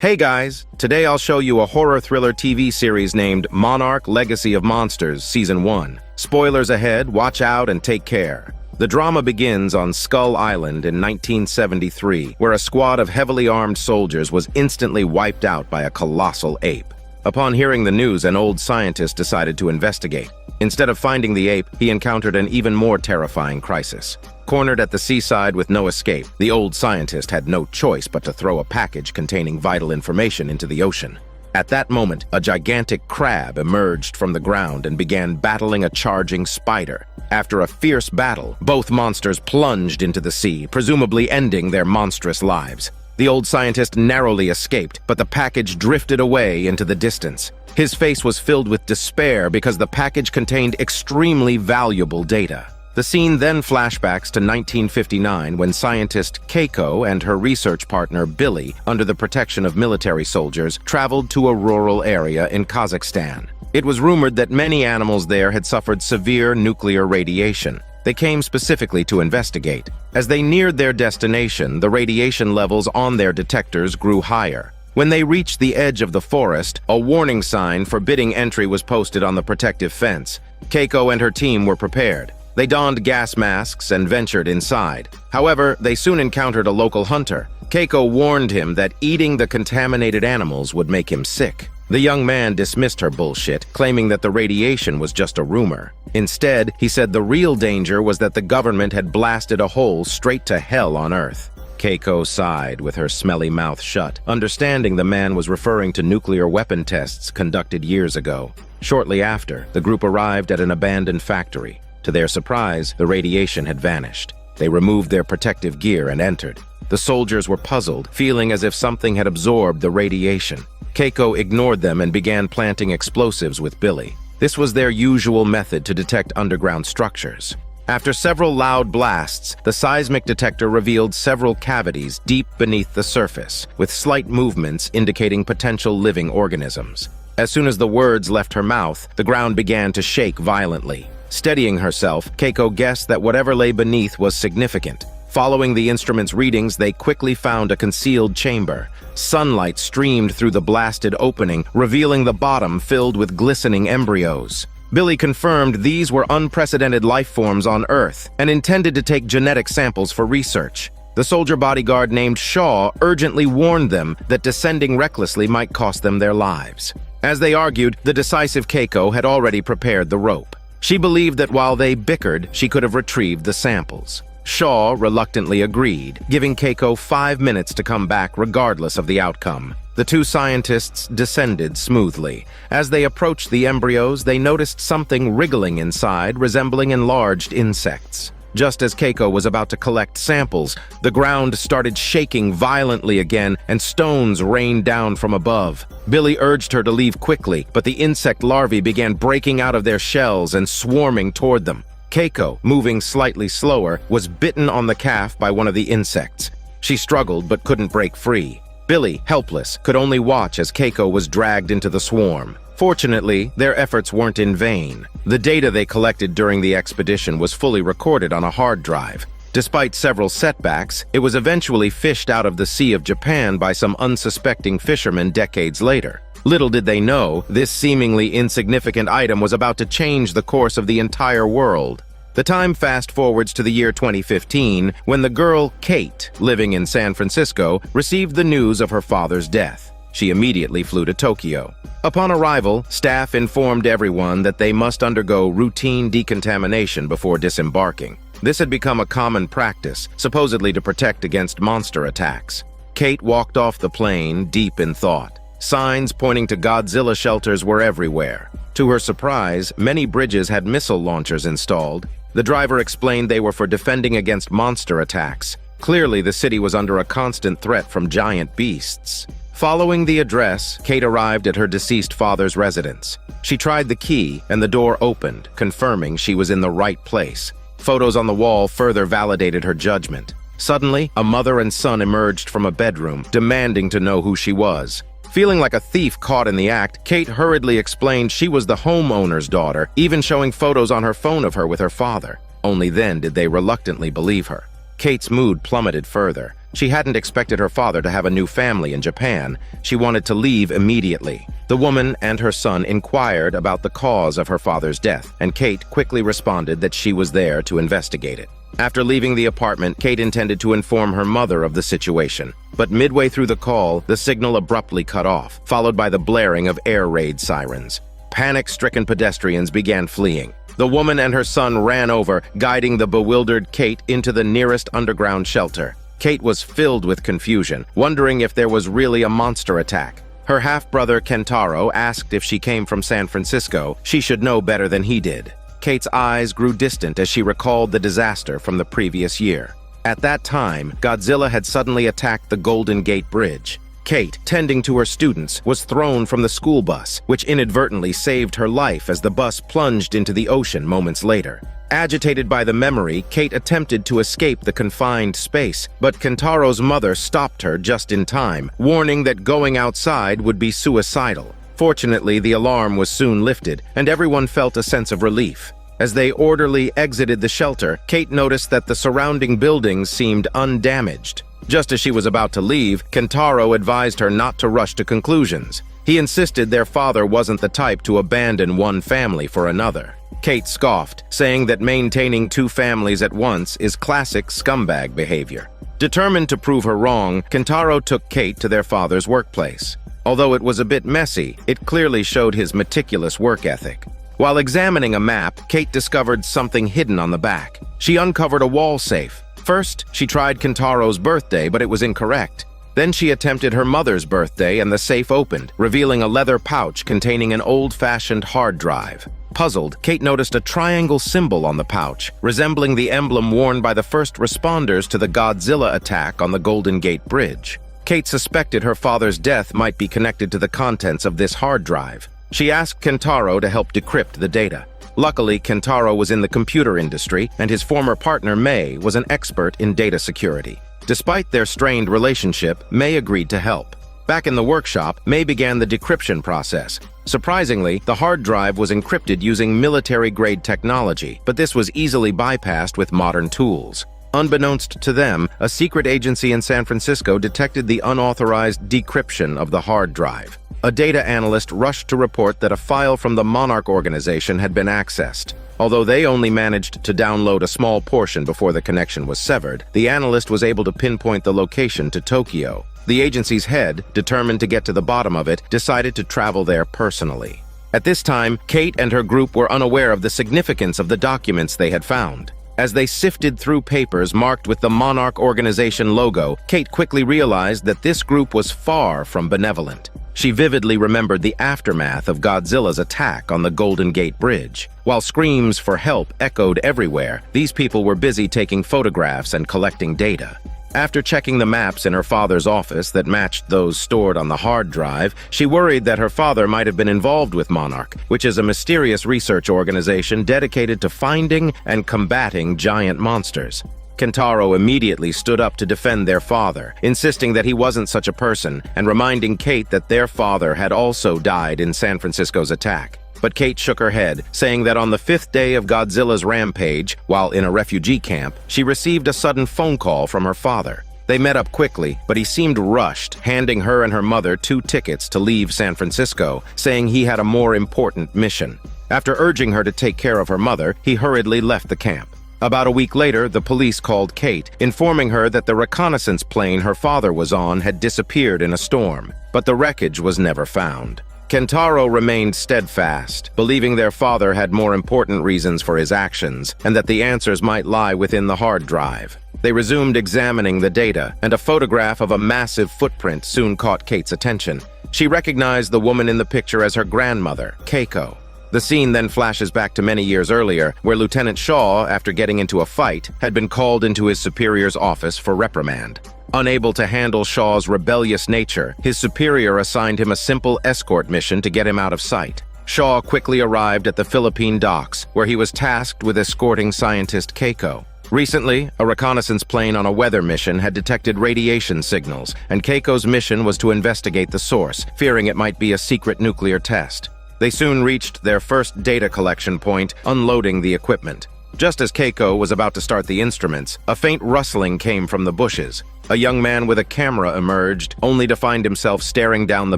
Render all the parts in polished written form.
Hey guys, today I'll show you a horror thriller TV series named Monarch Legacy of Monsters Season 1. Spoilers ahead, watch out and take care. The drama begins on Skull Island in 1973, where a squad of heavily armed soldiers was instantly wiped out by a colossal ape. Upon hearing the news, an old scientist decided to investigate. Instead of finding the ape, he encountered an even more terrifying crisis. Cornered at the seaside with no escape, the old scientist had no choice but to throw a package containing vital information into the ocean. At that moment, a gigantic crab emerged from the ground and began battling a charging spider. After a fierce battle, both monsters plunged into the sea, presumably ending their monstrous lives. The old scientist narrowly escaped, but the package drifted away into the distance. His face was filled with despair because the package contained extremely valuable data. The scene then flashbacks to 1959 when scientist Keiko and her research partner Billy, under the protection of military soldiers, traveled to a rural area in Kazakhstan. It was rumored that many animals there had suffered severe nuclear radiation. They came specifically to investigate. As they neared their destination, the radiation levels on their detectors grew higher. When they reached the edge of the forest, a warning sign forbidding entry was posted on the protective fence. Keiko and her team were prepared. They donned gas masks and ventured inside. However, they soon encountered a local hunter. Keiko warned him that eating the contaminated animals would make him sick. The young man dismissed her bullshit, claiming that the radiation was just a rumor. Instead, he said the real danger was that the government had blasted a hole straight to hell on Earth. Keiko sighed with her smelly mouth shut, understanding the man was referring to nuclear weapon tests conducted years ago. Shortly after, the group arrived at an abandoned factory. To their surprise, the radiation had vanished. They removed their protective gear and entered. The soldiers were puzzled, feeling as if something had absorbed the radiation. Keiko ignored them and began planting explosives with Billy. This was their usual method to detect underground structures. After several loud blasts, the seismic detector revealed several cavities deep beneath the surface, with slight movements indicating potential living organisms. As soon as the words left her mouth, the ground began to shake violently. Steadying herself, Keiko guessed that whatever lay beneath was significant. Following the instrument's readings, they quickly found a concealed chamber. Sunlight streamed through the blasted opening, revealing the bottom filled with glistening embryos. Billy confirmed these were unprecedented life forms on Earth and intended to take genetic samples for research. The soldier bodyguard named Shaw urgently warned them that descending recklessly might cost them their lives. As they argued, the decisive Keiko had already prepared the rope. She believed that while they bickered, she could have retrieved the samples. Shaw reluctantly agreed, giving Keiko 5 minutes to come back regardless of the outcome. The two scientists descended smoothly. As they approached the embryos, they noticed something wriggling inside, resembling enlarged insects. Just as Keiko was about to collect samples, the ground started shaking violently again, and stones rained down from above. Billy urged her to leave quickly, but the insect larvae began breaking out of their shells and swarming toward them. Keiko, moving slightly slower, was bitten on the calf by one of the insects. She struggled but couldn't break free. Billy, helpless, could only watch as Keiko was dragged into the swarm. Fortunately, their efforts weren't in vain. The data they collected during the expedition was fully recorded on a hard drive. Despite several setbacks, it was eventually fished out of the Sea of Japan by some unsuspecting fishermen decades later. Little did they know, this seemingly insignificant item was about to change the course of the entire world. The time fast-forwards to the year 2015, when the girl Kate, living in San Francisco, received the news of her father's death. She immediately flew to Tokyo. Upon arrival, staff informed everyone that they must undergo routine decontamination before disembarking. This had become a common practice, supposedly to protect against monster attacks. Kate walked off the plane, deep in thought. Signs pointing to Godzilla shelters were everywhere. To her surprise, many bridges had missile launchers installed. The driver explained they were for defending against monster attacks. Clearly, the city was under a constant threat from giant beasts. Following the address, Kate arrived at her deceased father's residence. She tried the key, and the door opened, confirming she was in the right place. Photos on the wall further validated her judgment. Suddenly, a mother and son emerged from a bedroom, demanding to know who she was. Feeling like a thief caught in the act, Kate hurriedly explained she was the homeowner's daughter, even showing photos on her phone of her with her father. Only then did they reluctantly believe her. Kate's mood plummeted further. She hadn't expected her father to have a new family in Japan. She wanted to leave immediately. The woman and her son inquired about the cause of her father's death, and Kate quickly responded that she was there to investigate it. After leaving the apartment, Kate intended to inform her mother of the situation. But midway through the call, the signal abruptly cut off, followed by the blaring of air raid sirens. Panic-stricken pedestrians began fleeing. The woman and her son ran over, guiding the bewildered Kate into the nearest underground shelter. Kate was filled with confusion, wondering if there was really a monster attack. Her half-brother Kentaro asked if she came from San Francisco. She should know better than he did. Kate's eyes grew distant as she recalled the disaster from the previous year. At that time, Godzilla had suddenly attacked the Golden Gate Bridge. Kate, tending to her students, was thrown from the school bus, which inadvertently saved her life as the bus plunged into the ocean moments later. Agitated by the memory, Kate attempted to escape the confined space, but Kentaro's mother stopped her just in time, warning that going outside would be suicidal. Fortunately, the alarm was soon lifted, and everyone felt a sense of relief. As they orderly exited the shelter, Kate noticed that the surrounding buildings seemed undamaged. Just as she was about to leave, Kentaro advised her not to rush to conclusions. He insisted their father wasn't the type to abandon one family for another. Kate scoffed, saying that maintaining two families at once is classic scumbag behavior. Determined to prove her wrong, Kentaro took Kate to their father's workplace. Although it was a bit messy, it clearly showed his meticulous work ethic. While examining a map, Kate discovered something hidden on the back. She uncovered a wall safe. First, she tried Kentaro's birthday, but it was incorrect. Then she attempted her mother's birthday and the safe opened, revealing a leather pouch containing an old-fashioned hard drive. Puzzled, Kate noticed a triangle symbol on the pouch, resembling the emblem worn by the first responders to the Godzilla attack on the Golden Gate Bridge. Kate suspected her father's death might be connected to the contents of this hard drive. She asked Kentaro to help decrypt the data. Luckily, Kentaro was in the computer industry, and his former partner, May, was an expert in data security. Despite their strained relationship, May agreed to help. Back in the workshop, May began the decryption process. Surprisingly, the hard drive was encrypted using military-grade technology, but this was easily bypassed with modern tools. Unbeknownst to them, a secret agency in San Francisco detected the unauthorized decryption of the hard drive. A data analyst rushed to report that a file from the Monarch organization had been accessed. Although they only managed to download a small portion before the connection was severed, the analyst was able to pinpoint the location to Tokyo. The agency's head, determined to get to the bottom of it, decided to travel there personally. At this time, Kate and her group were unaware of the significance of the documents they had found. As they sifted through papers marked with the Monarch organization logo, Kate quickly realized that this group was far from benevolent. She vividly remembered the aftermath of Godzilla's attack on the Golden Gate Bridge. While screams for help echoed everywhere, these people were busy taking photographs and collecting data. After checking the maps in her father's office that matched those stored on the hard drive, she worried that her father might have been involved with Monarch, which is a mysterious research organization dedicated to finding and combating giant monsters. Kentaro immediately stood up to defend their father, insisting that he wasn't such a person and reminding Kate that their father had also died in San Francisco's attack. But Kate shook her head, saying that on the 5th day of Godzilla's rampage, while in a refugee camp, she received a sudden phone call from her father. They met up quickly, but he seemed rushed, handing her and her mother 2 tickets to leave San Francisco, saying he had a more important mission. After urging her to take care of her mother, he hurriedly left the camp. About a week later, the police called Kate, informing her that the reconnaissance plane her father was on had disappeared in a storm, but the wreckage was never found. Kentaro remained steadfast, believing their father had more important reasons for his actions, and that the answers might lie within the hard drive. They resumed examining the data, and a photograph of a massive footprint soon caught Kate's attention. She recognized the woman in the picture as her grandmother, Keiko. The scene then flashes back to many years earlier, where Lieutenant Shaw, after getting into a fight, had been called into his superior's office for reprimand. Unable to handle Shaw's rebellious nature, his superior assigned him a simple escort mission to get him out of sight. Shaw quickly arrived at the Philippine docks, where he was tasked with escorting scientist Keiko. Recently, a reconnaissance plane on a weather mission had detected radiation signals, and Keiko's mission was to investigate the source, fearing it might be a secret nuclear test. They soon reached their first data collection point, unloading the equipment. Just as Keiko was about to start the instruments, a faint rustling came from the bushes. A young man with a camera emerged, only to find himself staring down the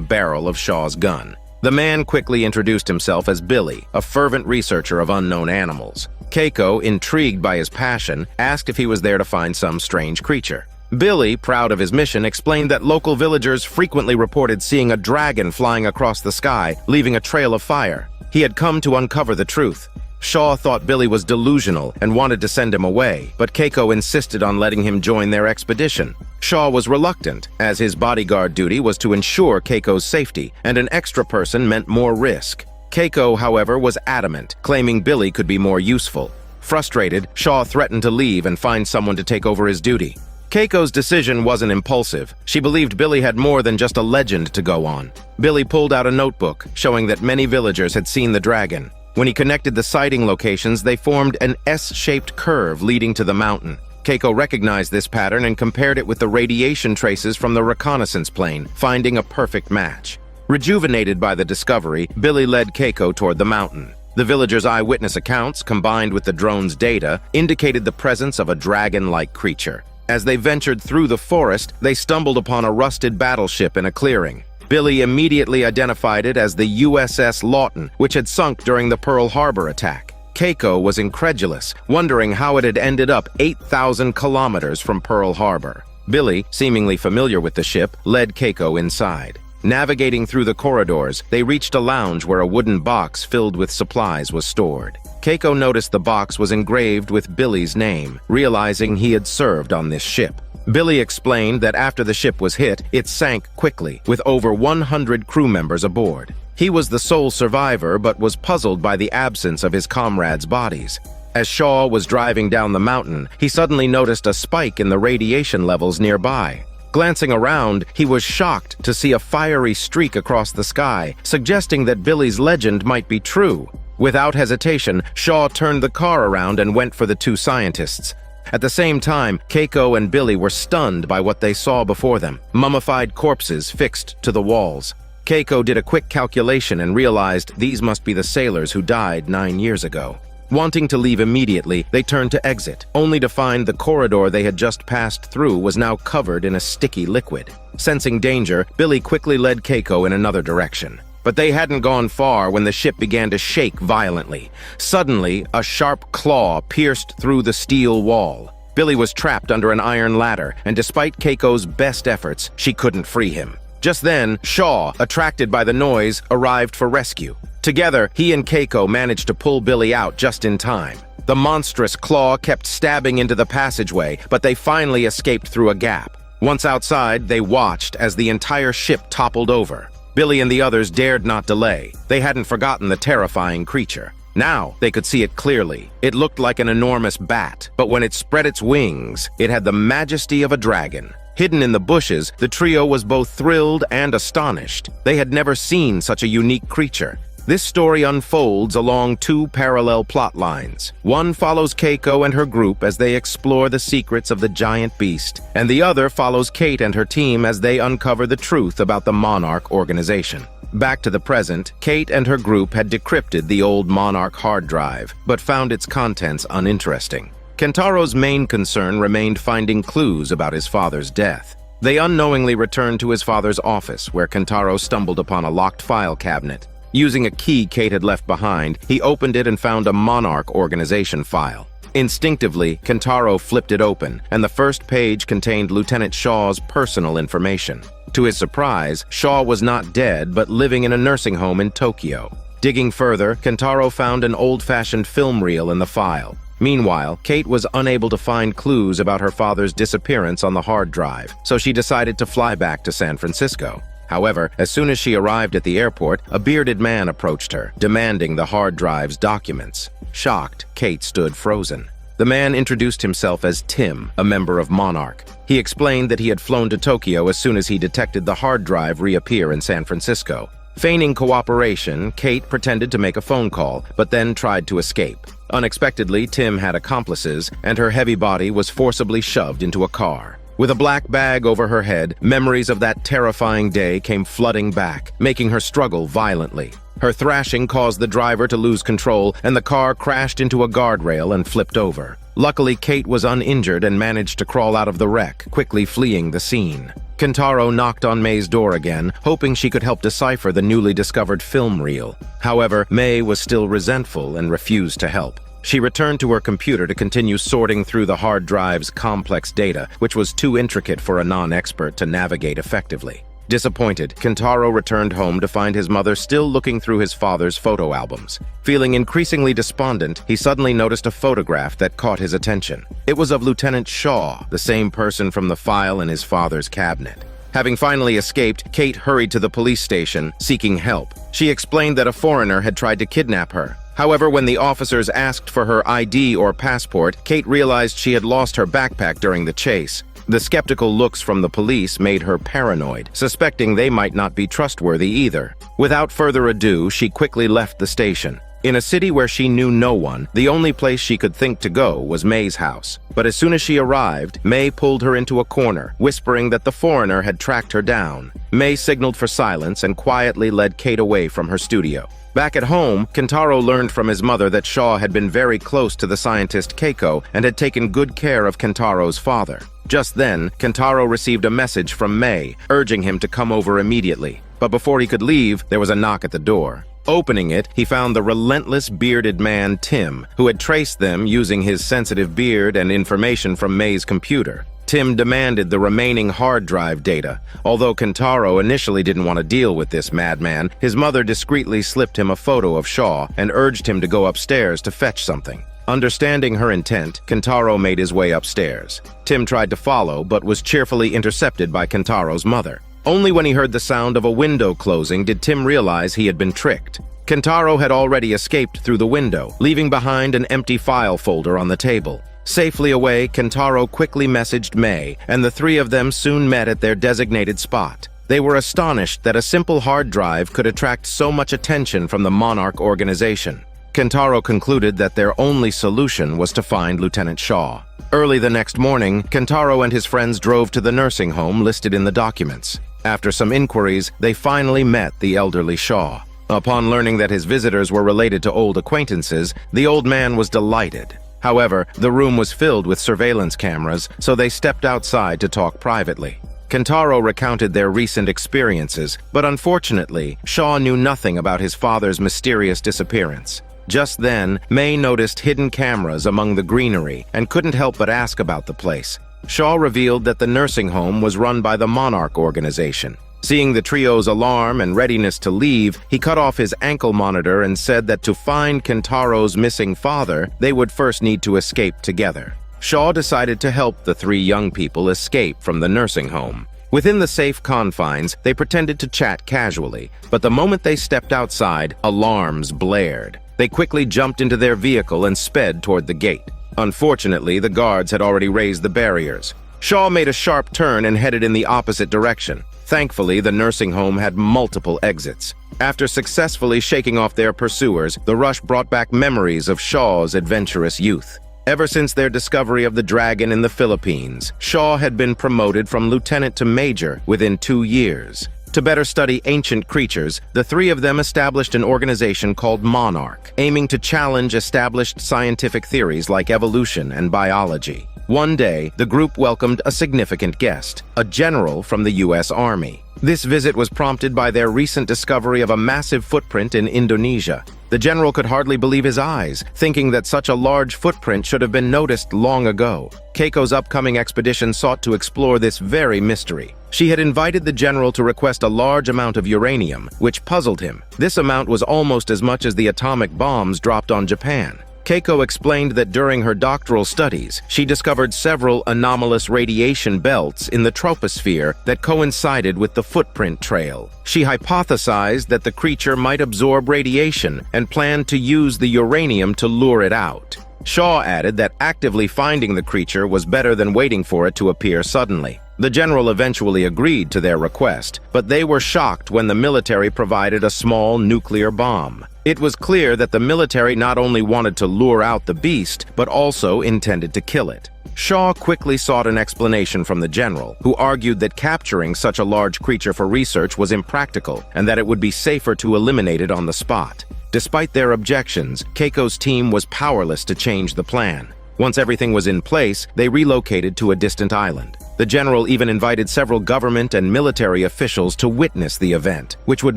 barrel of Shaw's gun. The man quickly introduced himself as Billy, a fervent researcher of unknown animals. Keiko, intrigued by his passion, asked if he was there to find some strange creature. Billy, proud of his mission, explained that local villagers frequently reported seeing a dragon flying across the sky, leaving a trail of fire. He had come to uncover the truth. Shaw thought Billy was delusional and wanted to send him away, but Keiko insisted on letting him join their expedition. Shaw was reluctant, as his bodyguard duty was to ensure Keiko's safety, and an extra person meant more risk. Keiko, however, was adamant, claiming Billy could be more useful. Frustrated, Shaw threatened to leave and find someone to take over his duty. Keiko's decision wasn't impulsive. She believed Billy had more than just a legend to go on. Billy pulled out a notebook, showing that many villagers had seen the dragon. When he connected the sighting locations, they formed an S-shaped curve leading to the mountain. Keiko recognized this pattern and compared it with the radiation traces from the reconnaissance plane, finding a perfect match. Rejuvenated by the discovery, Billy led Keiko toward the mountain. The villagers' eyewitness accounts, combined with the drone's data, indicated the presence of a dragon-like creature. As they ventured through the forest, they stumbled upon a rusted battleship in a clearing. Billy immediately identified it as the USS Lawton, which had sunk during the Pearl Harbor attack. Keiko was incredulous, wondering how it had ended up 8,000 kilometers from Pearl Harbor. Billy, seemingly familiar with the ship, led Keiko inside. Navigating through the corridors, they reached a lounge where a wooden box filled with supplies was stored. Keiko noticed the box was engraved with Billy's name, realizing he had served on this ship. Billy explained that after the ship was hit, it sank quickly, with over 100 crew members aboard. He was the sole survivor, but was puzzled by the absence of his comrades' bodies. As Shaw was driving down the mountain, he suddenly noticed a spike in the radiation levels nearby. Glancing around, he was shocked to see a fiery streak across the sky, suggesting that Billy's legend might be true. Without hesitation, Shaw turned the car around and went for the two scientists. At the same time, Keiko and Billy were stunned by what they saw before them, mummified corpses fixed to the walls. Keiko did a quick calculation and realized these must be the sailors who died 9 years ago. Wanting to leave immediately, they turned to exit, only to find the corridor they had just passed through was now covered in a sticky liquid. Sensing danger, Billy quickly led Keiko in another direction. But they hadn't gone far when the ship began to shake violently. Suddenly, a sharp claw pierced through the steel wall. Billy was trapped under an iron ladder, and despite Keiko's best efforts, she couldn't free him. Just then, Shaw, attracted by the noise, arrived for rescue. Together, he and Keiko managed to pull Billy out just in time. The monstrous claw kept stabbing into the passageway, but they finally escaped through a gap. Once outside, they watched as the entire ship toppled over. Billy and the others dared not delay. They hadn't forgotten the terrifying creature. Now, they could see it clearly. It looked like an enormous bat, but when it spread its wings, it had the majesty of a dragon. Hidden in the bushes, the trio was both thrilled and astonished. They had never seen such a unique creature. This story unfolds along two parallel plot lines. One follows Keiko and her group as they explore the secrets of the giant beast, and the other follows Kate and her team as they uncover the truth about the Monarch organization. Back to the present, Kate and her group had decrypted the old Monarch hard drive, but found its contents uninteresting. Kentaro's main concern remained finding clues about his father's death. They unknowingly returned to his father's office, where Kentaro stumbled upon a locked file cabinet. Using a key Kate had left behind, he opened it and found a Monarch organization file. Instinctively, Kentaro flipped it open, and the first page contained Lieutenant Shaw's personal information. To his surprise, Shaw was not dead, but living in a nursing home in Tokyo. Digging further, Kentaro found an old-fashioned film reel in the file. Meanwhile, Kate was unable to find clues about her father's disappearance on the hard drive, so she decided to fly back to San Francisco. However, as soon as she arrived at the airport, a bearded man approached her, demanding the hard drive's documents. Shocked, Kate stood frozen. The man introduced himself as Tim, a member of Monarch. He explained that he had flown to Tokyo as soon as he detected the hard drive reappear in San Francisco. Feigning cooperation, Kate pretended to make a phone call, but then tried to escape. Unexpectedly, Tim had accomplices, and her heavy body was forcibly shoved into a car. With a black bag over her head, memories of that terrifying day came flooding back, making her struggle violently. Her thrashing caused the driver to lose control, and the car crashed into a guardrail and flipped over. Luckily, Kate was uninjured and managed to crawl out of the wreck, quickly fleeing the scene. Kentaro knocked on May's door again, hoping she could help decipher the newly discovered film reel. However, May was still resentful and refused to help. She returned to her computer to continue sorting through the hard drive's complex data, which was too intricate for a non-expert to navigate effectively. Disappointed, Kentaro returned home to find his mother still looking through his father's photo albums. Feeling increasingly despondent, he suddenly noticed a photograph that caught his attention. It was of Lieutenant Shaw, the same person from the file in his father's cabinet. Having finally escaped, Kate hurried to the police station, seeking help. She explained that a foreigner had tried to kidnap her. However, when the officers asked for her ID or passport, Kate realized she had lost her backpack during the chase. The skeptical looks from the police made her paranoid, suspecting they might not be trustworthy either. Without further ado, she quickly left the station. In a city where she knew no one, the only place she could think to go was May's house. But as soon as she arrived, May pulled her into a corner, whispering that the foreigner had tracked her down. May signaled for silence and quietly led Kate away from her studio. Back at home, Kentaro learned from his mother that Shaw had been very close to the scientist Keiko and had taken good care of Kentaro's father. Just then, Kentaro received a message from May, urging him to come over immediately. But before he could leave, there was a knock at the door. Opening it, he found the relentless bearded man Tim, who had traced them using his sensitive beard and information from May's computer. Tim demanded the remaining hard drive data. Although Kentaro initially didn't want to deal with this madman, his mother discreetly slipped him a photo of Shaw and urged him to go upstairs to fetch something. Understanding her intent, Kentaro made his way upstairs. Tim tried to follow, but was cheerfully intercepted by Kentaro's mother. Only when he heard the sound of a window closing did Tim realize he had been tricked. Kentaro had already escaped through the window, leaving behind an empty file folder on the table. Safely away, Kentaro quickly messaged May, and the three of them soon met at their designated spot. They were astonished that a simple hard drive could attract so much attention from the Monarch organization. Kentaro concluded that their only solution was to find Lieutenant Shaw. Early the next morning, Kentaro and his friends drove to the nursing home listed in the documents. After some inquiries, they finally met the elderly Shaw. Upon learning that his visitors were related to old acquaintances, the old man was delighted. However, the room was filled with surveillance cameras, so they stepped outside to talk privately. Kentaro recounted their recent experiences, but unfortunately, Shaw knew nothing about his father's mysterious disappearance. Just then, May noticed hidden cameras among the greenery and couldn't help but ask about the place. Shaw revealed that the nursing home was run by the Monarch organization. Seeing the trio's alarm and readiness to leave, he cut off his ankle monitor and said that to find Kentaro's missing father, they would first need to escape together. Shaw decided to help the three young people escape from the nursing home. Within the safe confines, they pretended to chat casually, but the moment they stepped outside, alarms blared. They quickly jumped into their vehicle and sped toward the gate. Unfortunately, the guards had already raised the barriers. Shaw made a sharp turn and headed in the opposite direction. Thankfully, the nursing home had multiple exits. After successfully shaking off their pursuers, the rush brought back memories of Shaw's adventurous youth. Ever since their discovery of the dragon in the Philippines, Shaw had been promoted from lieutenant to major within 2 years. To better study ancient creatures, the three of them established an organization called Monarch, aiming to challenge established scientific theories like evolution and biology. One day, the group welcomed a significant guest, a general from the U.S. Army. This visit was prompted by their recent discovery of a massive footprint in Indonesia. The general could hardly believe his eyes, thinking that such a large footprint should have been noticed long ago. Keiko's upcoming expedition sought to explore this very mystery. She had invited the general to request a large amount of uranium, which puzzled him. This amount was almost as much as the atomic bombs dropped on Japan. Keiko explained that during her doctoral studies, she discovered several anomalous radiation belts in the troposphere that coincided with the footprint trail. She hypothesized that the creature might absorb radiation and planned to use the uranium to lure it out. Shaw added that actively finding the creature was better than waiting for it to appear suddenly. The general eventually agreed to their request, but they were shocked when the military provided a small nuclear bomb. It was clear that the military not only wanted to lure out the beast, but also intended to kill it. Shaw quickly sought an explanation from the general, who argued that capturing such a large creature for research was impractical and that it would be safer to eliminate it on the spot. Despite their objections, Keiko's team was powerless to change the plan. Once everything was in place, they relocated to a distant island. The general even invited several government and military officials to witness the event, which would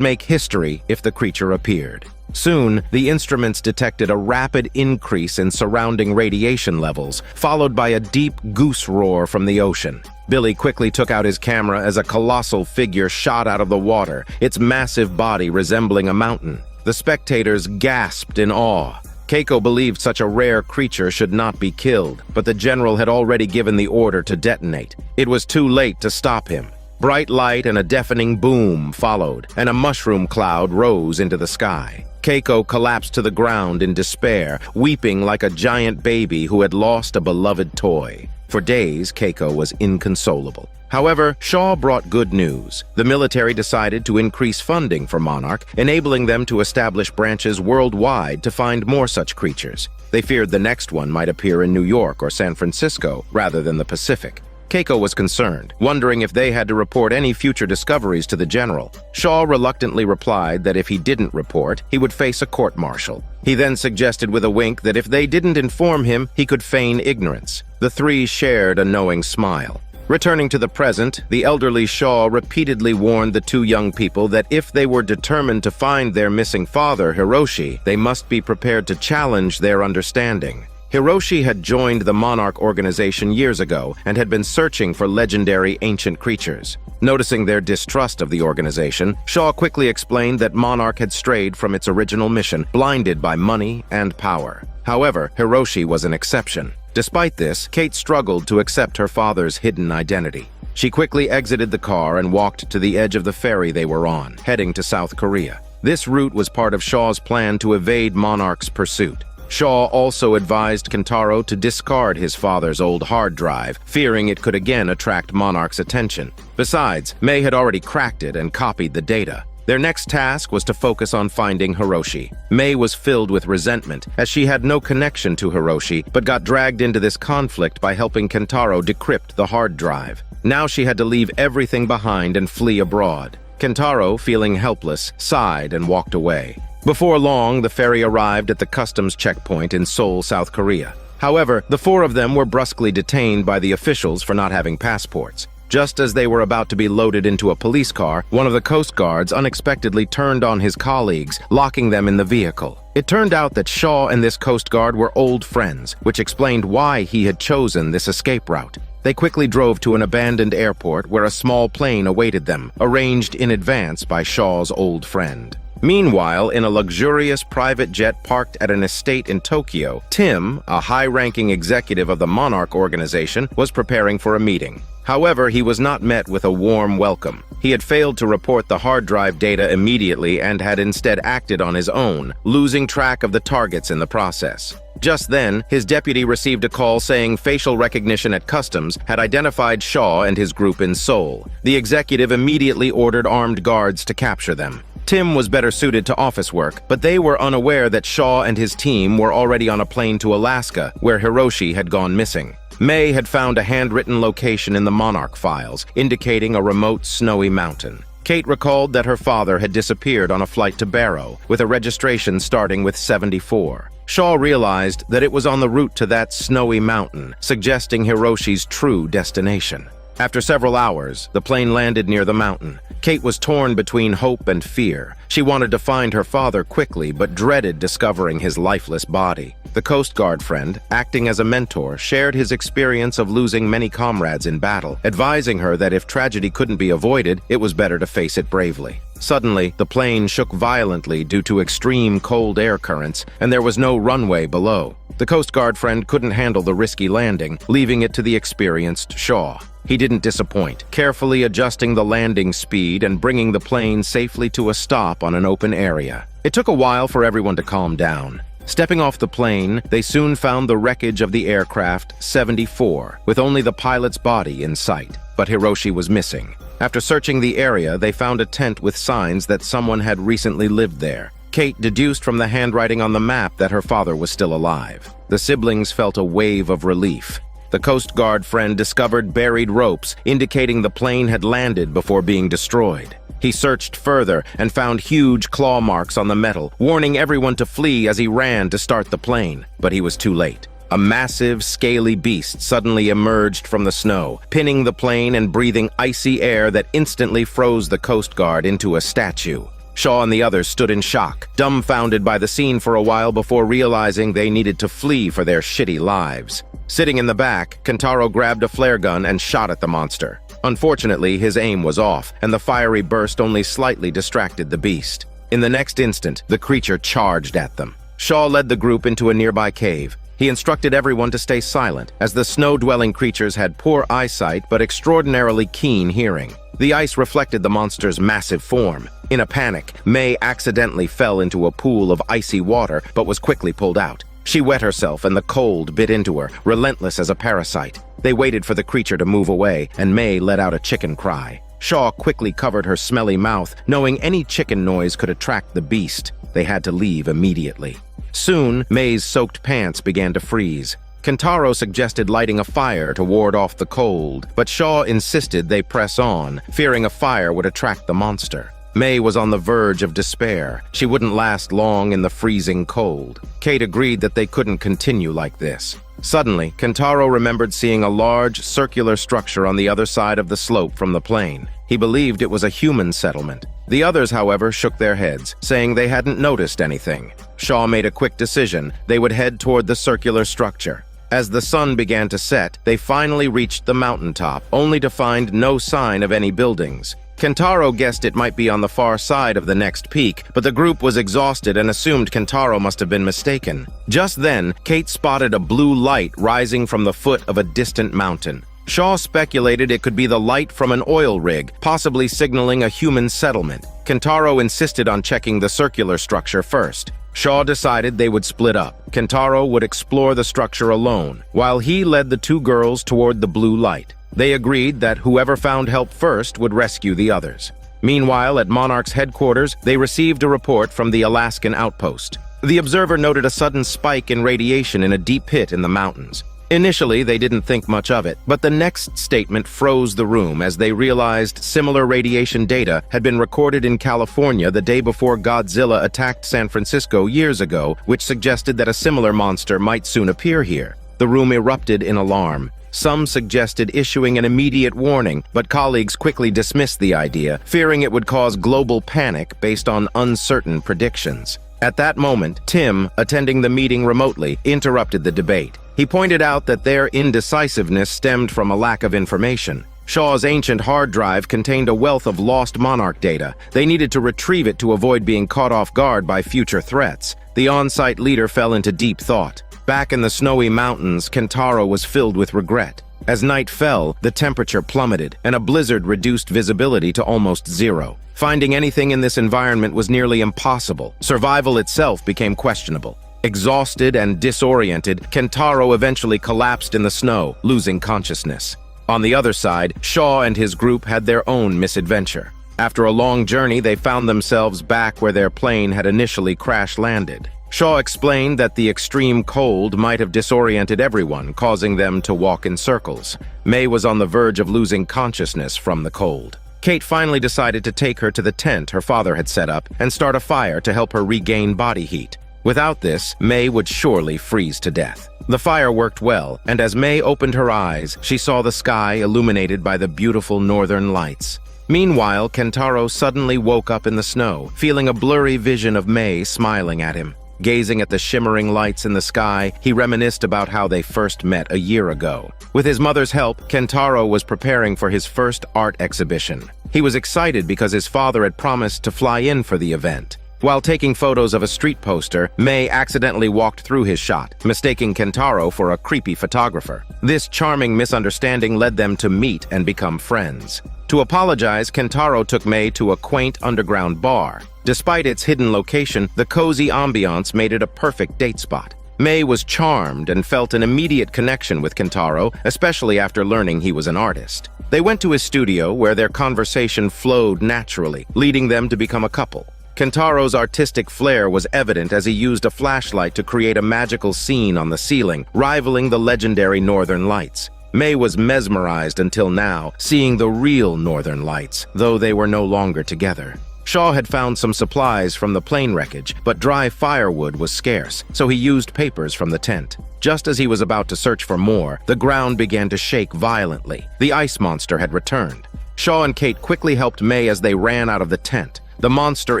make history if the creature appeared. Soon, the instruments detected a rapid increase in surrounding radiation levels, followed by a deep goose roar from the ocean. Billy quickly took out his camera as a colossal figure shot out of the water, its massive body resembling a mountain. The spectators gasped in awe. Keiko believed such a rare creature should not be killed, but the general had already given the order to detonate. It was too late to stop him. Bright light and a deafening boom followed, and a mushroom cloud rose into the sky. Keiko collapsed to the ground in despair, weeping like a giant baby who had lost a beloved toy. For days, Keiko was inconsolable. However, Shaw brought good news. The military decided to increase funding for Monarch, enabling them to establish branches worldwide to find more such creatures. They feared the next one might appear in New York or San Francisco rather than the Pacific. Keiko was concerned, wondering if they had to report any future discoveries to the general. Shaw reluctantly replied that if he didn't report, he would face a court-martial. He then suggested with a wink that if they didn't inform him, he could feign ignorance. The three shared a knowing smile. Returning to the present, the elderly Shaw repeatedly warned the two young people that if they were determined to find their missing father, Hiroshi, they must be prepared to challenge their understanding. Hiroshi had joined the Monarch organization years ago and had been searching for legendary ancient creatures. Noticing their distrust of the organization, Shaw quickly explained that Monarch had strayed from its original mission, blinded by money and power. However, Hiroshi was an exception. Despite this, Kate struggled to accept her father's hidden identity. She quickly exited the car and walked to the edge of the ferry they were on, heading to South Korea. This route was part of Shaw's plan to evade Monarch's pursuit. Shaw also advised Kentaro to discard his father's old hard drive, fearing it could again attract Monarch's attention. Besides, May had already cracked it and copied the data. Their next task was to focus on finding Hiroshi. May was filled with resentment, as she had no connection to Hiroshi, but got dragged into this conflict by helping Kentaro decrypt the hard drive. Now she had to leave everything behind and flee abroad. Kentaro, feeling helpless, sighed and walked away. Before long, the ferry arrived at the customs checkpoint in Seoul, South Korea. However, the four of them were brusquely detained by the officials for not having passports. Just as they were about to be loaded into a police car, one of the Coast Guards unexpectedly turned on his colleagues, locking them in the vehicle. It turned out that Shaw and this Coast Guard were old friends, which explained why he had chosen this escape route. They quickly drove to an abandoned airport where a small plane awaited them, arranged in advance by Shaw's old friend. Meanwhile, in a luxurious private jet parked at an estate in Tokyo, Tim, a high-ranking executive of the Monarch organization, was preparing for a meeting. However, he was not met with a warm welcome. He had failed to report the hard drive data immediately and had instead acted on his own, losing track of the targets in the process. Just then, his deputy received a call saying facial recognition at customs had identified Shaw and his group in Seoul. The executive immediately ordered armed guards to capture them. Tim was better suited to office work, but they were unaware that Shaw and his team were already on a plane to Alaska, where Hiroshi had gone missing. May had found a handwritten location in the Monarch files, indicating a remote snowy mountain. Kate recalled that her father had disappeared on a flight to Barrow, with a registration starting with 74. Shaw realized that it was on the route to that snowy mountain, suggesting Hiroshi's true destination. After several hours, the plane landed near the mountain. Kate was torn between hope and fear. She wanted to find her father quickly, but dreaded discovering his lifeless body. The Coast Guard friend, acting as a mentor, shared his experience of losing many comrades in battle, advising her that if tragedy couldn't be avoided, it was better to face it bravely. Suddenly, the plane shook violently due to extreme cold air currents, and there was no runway below. The Coast Guard friend couldn't handle the risky landing, leaving it to the experienced Shaw. He didn't disappoint, carefully adjusting the landing speed and bringing the plane safely to a stop on an open area. It took a while for everyone to calm down. Stepping off the plane, they soon found the wreckage of the aircraft 74, with only the pilot's body in sight. but Hiroshi was missing. After searching the area, they found a tent with signs that someone had recently lived there. Kate deduced from the handwriting on the map that her father was still alive. The siblings felt a wave of relief. The Coast Guard friend discovered buried ropes, indicating the plane had landed before being destroyed. He searched further and found huge claw marks on the metal, warning everyone to flee as he ran to start the plane. But he was too late. A massive, scaly beast suddenly emerged from the snow, pinning the plane and breathing icy air that instantly froze the Coast Guard into a statue. Shaw and the others stood in shock, dumbfounded by the scene for a while before realizing they needed to flee for their shitty lives. Sitting in the back, Kentaro grabbed a flare gun and shot at the monster. Unfortunately, his aim was off, and the fiery burst only slightly distracted the beast. In the next instant, the creature charged at them. Shaw led the group into a nearby cave. He instructed everyone to stay silent, as the snow-dwelling creatures had poor eyesight but extraordinarily keen hearing. The ice reflected the monster's massive form. In a panic, May accidentally fell into a pool of icy water but was quickly pulled out. She wet herself and the cold bit into her, relentless as a parasite. They waited for the creature to move away, and May let out a chicken cry. Shaw quickly covered her smelly mouth, knowing any chicken noise could attract the beast. They had to leave immediately. Soon, May's soaked pants began to freeze. Kentaro suggested lighting a fire to ward off the cold, but Shaw insisted they press on, fearing a fire would attract the monster. May was on the verge of despair. She wouldn't last long in the freezing cold. Kate agreed that they couldn't continue like this. Suddenly, Kentaro remembered seeing a large, circular structure on the other side of the slope from the plane. He believed it was a human settlement. The others, however, shook their heads, saying they hadn't noticed anything. Shaw made a quick decision. They would head toward the circular structure. As the sun began to set, they finally reached the mountaintop, only to find no sign of any buildings. Kentaro guessed it might be on the far side of the next peak, but the group was exhausted and assumed Kentaro must have been mistaken. Just then, Kate spotted a blue light rising from the foot of a distant mountain. Shaw speculated it could be the light from an oil rig, possibly signaling a human settlement. Kentaro insisted on checking the circular structure first. Shaw decided they would split up. Kentaro would explore the structure alone, while he led the two girls toward the blue light. They agreed that whoever found help first would rescue the others. Meanwhile, at Monarch's headquarters, they received a report from the Alaskan outpost. The observer noted a sudden spike in radiation in a deep pit in the mountains. Initially, they didn't think much of it, but the next statement froze the room as they realized similar radiation data had been recorded in California the day before Godzilla attacked San Francisco years ago, which suggested that a similar monster might soon appear here. The room erupted in alarm. Some suggested issuing an immediate warning, but colleagues quickly dismissed the idea, fearing it would cause global panic based on uncertain predictions. At that moment, Tim, attending the meeting remotely, interrupted the debate. He pointed out that their indecisiveness stemmed from a lack of information. Shaw's ancient hard drive contained a wealth of lost Monarch data. They needed to retrieve it to avoid being caught off guard by future threats. The on-site leader fell into deep thought. Back in the snowy mountains, Kentaro was filled with regret. As night fell, the temperature plummeted, and a blizzard reduced visibility to almost zero. Finding anything in this environment was nearly impossible. Survival itself became questionable. Exhausted and disoriented, Kentaro eventually collapsed in the snow, losing consciousness. On the other side, Shaw and his group had their own misadventure. After a long journey, they found themselves back where their plane had initially crash-landed. Shaw explained that the extreme cold might have disoriented everyone, causing them to walk in circles. May was on the verge of losing consciousness from the cold. Kate finally decided to take her to the tent her father had set up and start a fire to help her regain body heat. Without this, May would surely freeze to death. The fire worked well, and as May opened her eyes, she saw the sky illuminated by the beautiful northern lights. Meanwhile, Kentaro suddenly woke up in the snow, feeling a blurry vision of May smiling at him. Gazing at the shimmering lights in the sky, he reminisced about how they first met a year ago. With his mother's help, Kentaro was preparing for his first art exhibition. He was excited because his father had promised to fly in for the event. While taking photos of a street poster, May accidentally walked through his shot, mistaking Kentaro for a creepy photographer. This charming misunderstanding led them to meet and become friends. To apologize, Kentaro took May to a quaint underground bar. Despite its hidden location, the cozy ambiance made it a perfect date spot. May was charmed and felt an immediate connection with Kentaro, especially after learning he was an artist. They went to his studio where their conversation flowed naturally, leading them to become a couple. Kentaro's artistic flair was evident as he used a flashlight to create a magical scene on the ceiling, rivaling the legendary Northern Lights. May was mesmerized until now, seeing the real Northern Lights, though they were no longer together. Shaw had found some supplies from the plane wreckage, but dry firewood was scarce, so he used papers from the tent. Just as he was about to search for more, the ground began to shake violently. The ice monster had returned. Shaw and Cate quickly helped May as they ran out of the tent. The monster